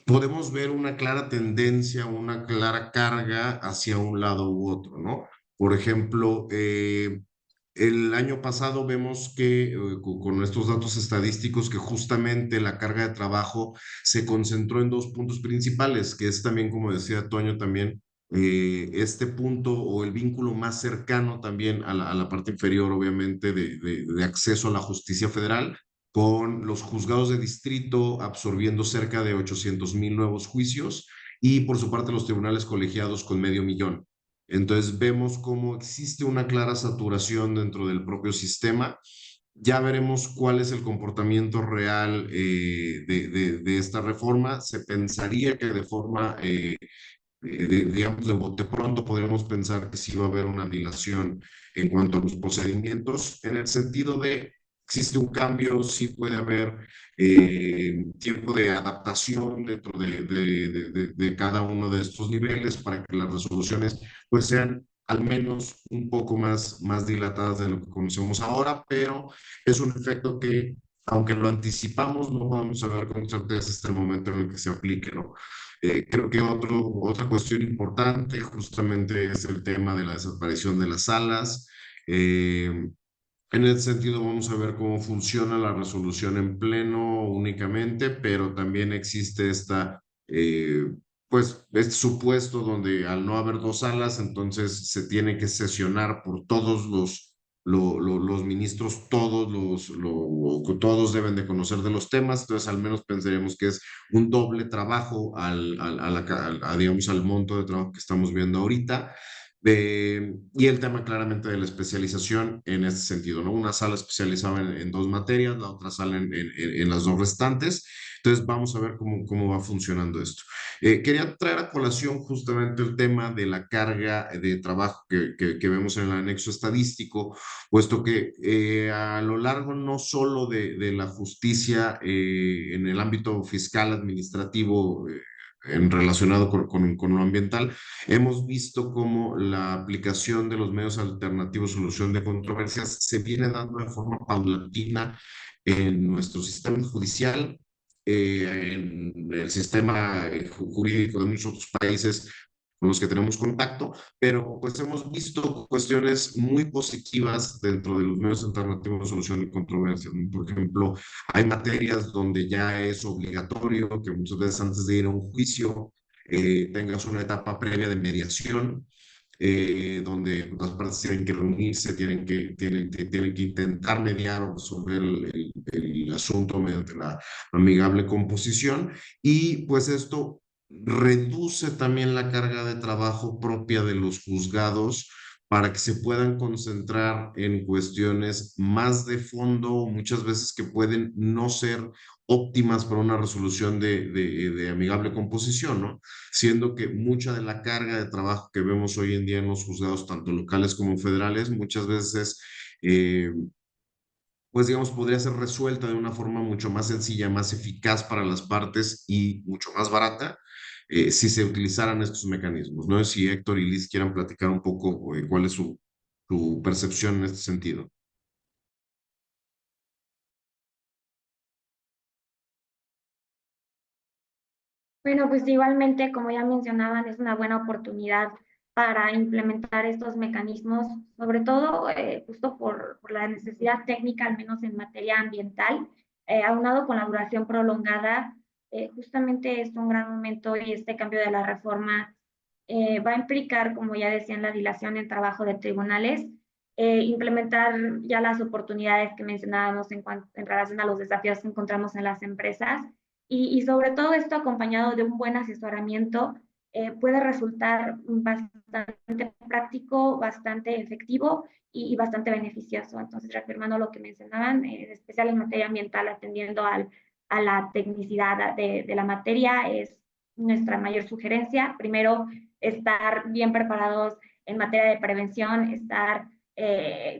Podemos ver una clara tendencia, una clara carga hacia un lado u otro, ¿no? Por ejemplo, el año pasado vemos que con estos datos estadísticos que justamente la carga de trabajo se concentró en 2 puntos principales, que es también, como decía Toño también, este punto o el vínculo más cercano también a la parte inferior, obviamente, de acceso a la justicia federal, con los juzgados de distrito absorbiendo cerca de 800,000 nuevos juicios y por su parte los tribunales colegiados con 500,000. Entonces vemos cómo existe una clara saturación dentro del propio sistema. Ya veremos cuál es el comportamiento real de esta reforma. Se pensaría que de forma, digamos, de bote pronto podríamos pensar que sí va a haber una dilación en cuanto a los procedimientos, en el sentido de existe un cambio, sí puede haber tiempo de adaptación dentro de cada uno de estos niveles para que las resoluciones pues sean al menos un poco más dilatadas de lo que conocemos ahora, pero es un efecto que, aunque lo anticipamos, no vamos a ver con certeza hasta el momento en el que se aplique, ¿no? Creo que otra cuestión importante justamente es el tema de la desaparición de las salas. En ese sentido, vamos a ver cómo funciona la resolución en pleno únicamente, pero también existe pues, este supuesto donde al no haber dos salas, entonces se tiene que sesionar por todos los ministros, todos deben de conocer de los temas, entonces al menos pensaríamos que es un doble trabajo digamos, al monto de trabajo que estamos viendo ahorita. Y el tema claramente de la especialización en este sentido, ¿no? Una sala especializada en dos materias, la otra sala en las dos restantes. Entonces vamos a ver cómo va funcionando esto. Quería traer a colación justamente el tema de la carga de trabajo que vemos en el anexo estadístico, puesto que a lo largo no solo de la justicia en el ámbito fiscal, administrativo, relacionado con lo ambiental, hemos visto cómo la aplicación de los medios alternativos, solución de controversias, se viene dando de forma paulatina en nuestro sistema judicial, en el sistema jurídico de muchos otros países con los que tenemos contacto, pero pues hemos visto cuestiones muy positivas dentro de los medios alternativos de solución de controversias, ¿no? Por ejemplo, hay materias donde ya es obligatorio que muchas veces antes de ir a un juicio tengas una etapa previa de mediación, donde las partes tienen que reunirse, tienen que intentar mediar o resolver el asunto mediante la amigable composición, y pues esto reduce también la carga de trabajo propia de los juzgados para que se puedan concentrar en cuestiones más de fondo, muchas veces que pueden no ser óptimas para una resolución de amigable composición, ¿no? Siendo que mucha de la carga de trabajo que vemos hoy en día en los juzgados, tanto locales como federales, muchas veces, pues digamos, podría ser resuelta de una forma mucho más sencilla, más eficaz para las partes y mucho más barata, si se utilizaran estos mecanismos. No sé si Héctor y Liz quieran platicar un poco cuál es su percepción en este sentido. Bueno, pues igualmente, como ya mencionaban, es una buena oportunidad para implementar estos mecanismos, sobre todo justo por la necesidad técnica, al menos en materia ambiental, aunado con la duración prolongada. Justamente es un gran momento y este cambio de la reforma va a implicar, como ya decían, la dilación en trabajo de tribunales, implementar ya las oportunidades que mencionábamos en relación a los desafíos que encontramos en las empresas, y sobre todo esto acompañado de un buen asesoramiento puede resultar bastante práctico, bastante efectivo y bastante beneficioso. Entonces, reafirmando lo que mencionaban, en especial en materia ambiental, atendiendo a la tecnicidad de la materia, es nuestra mayor sugerencia. Primero, estar bien preparados en materia de prevención, estar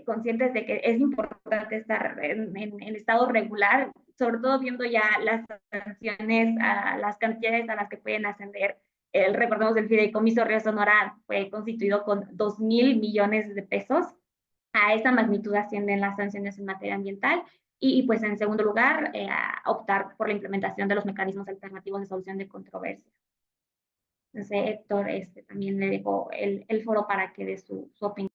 conscientes de que es importante estar en estado regular, sobre todo viendo ya las sanciones, a las cantidades a las que pueden ascender. Recordemos, el fideicomiso Río Sonora fue constituido con 2,000 millones de pesos. A esta magnitud ascienden las sanciones en materia ambiental. Y pues en segundo lugar, optar por la implementación de los mecanismos alternativos de solución de controversias. Entonces, Héctor, también le dejo el foro para que dé su opinión.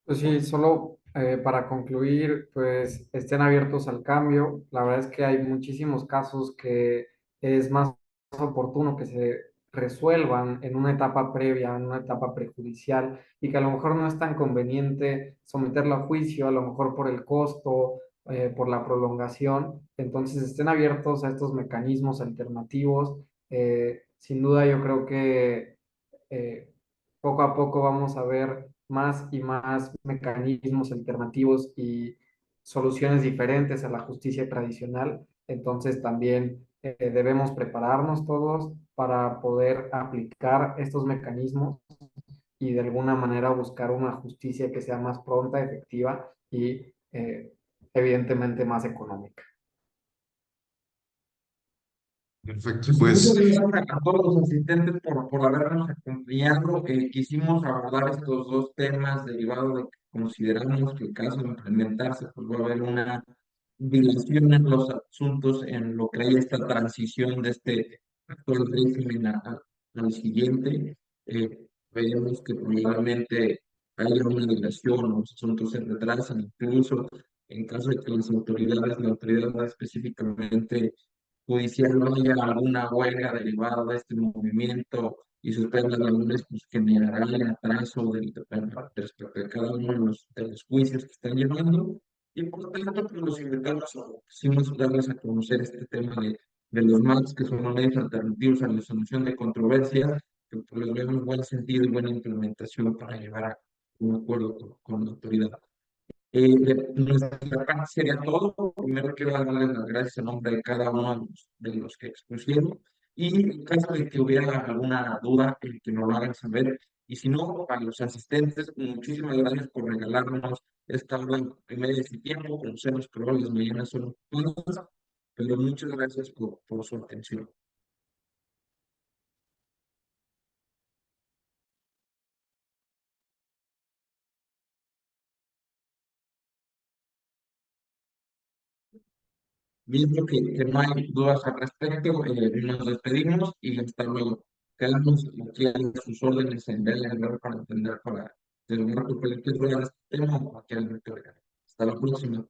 Pues sí, solo para concluir, pues estén abiertos al cambio. La verdad es que hay muchísimos casos que es más oportuno que se resuelvan en una etapa previa, en una etapa prejudicial, y que a lo mejor no es tan conveniente someterlo a juicio, a lo mejor por el costo, por la prolongación. Entonces estén abiertos a estos mecanismos alternativos. Sin duda yo creo que poco a poco vamos a ver más y más mecanismos alternativos y soluciones diferentes a la justicia tradicional. Entonces también debemos prepararnos todos para poder aplicar estos mecanismos y de alguna manera buscar una justicia que sea más pronta, efectiva y evidentemente más económica. Perfecto, Pues pues muchas gracias a todos los asistentes por habernos acompañado. Quisimos abordar estos dos temas derivados de que consideramos que en caso de implementarse, pues va a haber una dilación en los asuntos en lo que hay esta transición de este actual régimen al siguiente. Veremos que probablemente haya una dilación, los asuntos se retrasan, incluso en caso de que la autoridad específicamente judicial no haya alguna huelga derivada de este movimiento y suspenda las leyes, pues generará el atraso respecto a cada uno de los juicios que están llevando. Y por lo tanto, pues los invitamos a quisimos darles a conocer este tema de los MACs, que son medios alternativos a la solución de controversias, que pues, les vemos buen sentido y buena implementación para llevar a un acuerdo con la autoridad. De nuestra parte sería todo. Primero quiero darles las gracias en nombre de cada uno de los que expusieron. Y en caso de que hubiera alguna duda, que nos lo hagan saber. Y si no, a los asistentes, muchísimas gracias por regalarnos esta hora y media de su tiempo. Conocemos que hoy las mañanas son ocupadas, pero muchas gracias por su atención. Viendo que no hay dudas al respecto, nos despedimos y hasta luego. Quedamos aquí a sus órdenes en ver para entender, para tener una de este tema o cualquier otro. Hasta la próxima.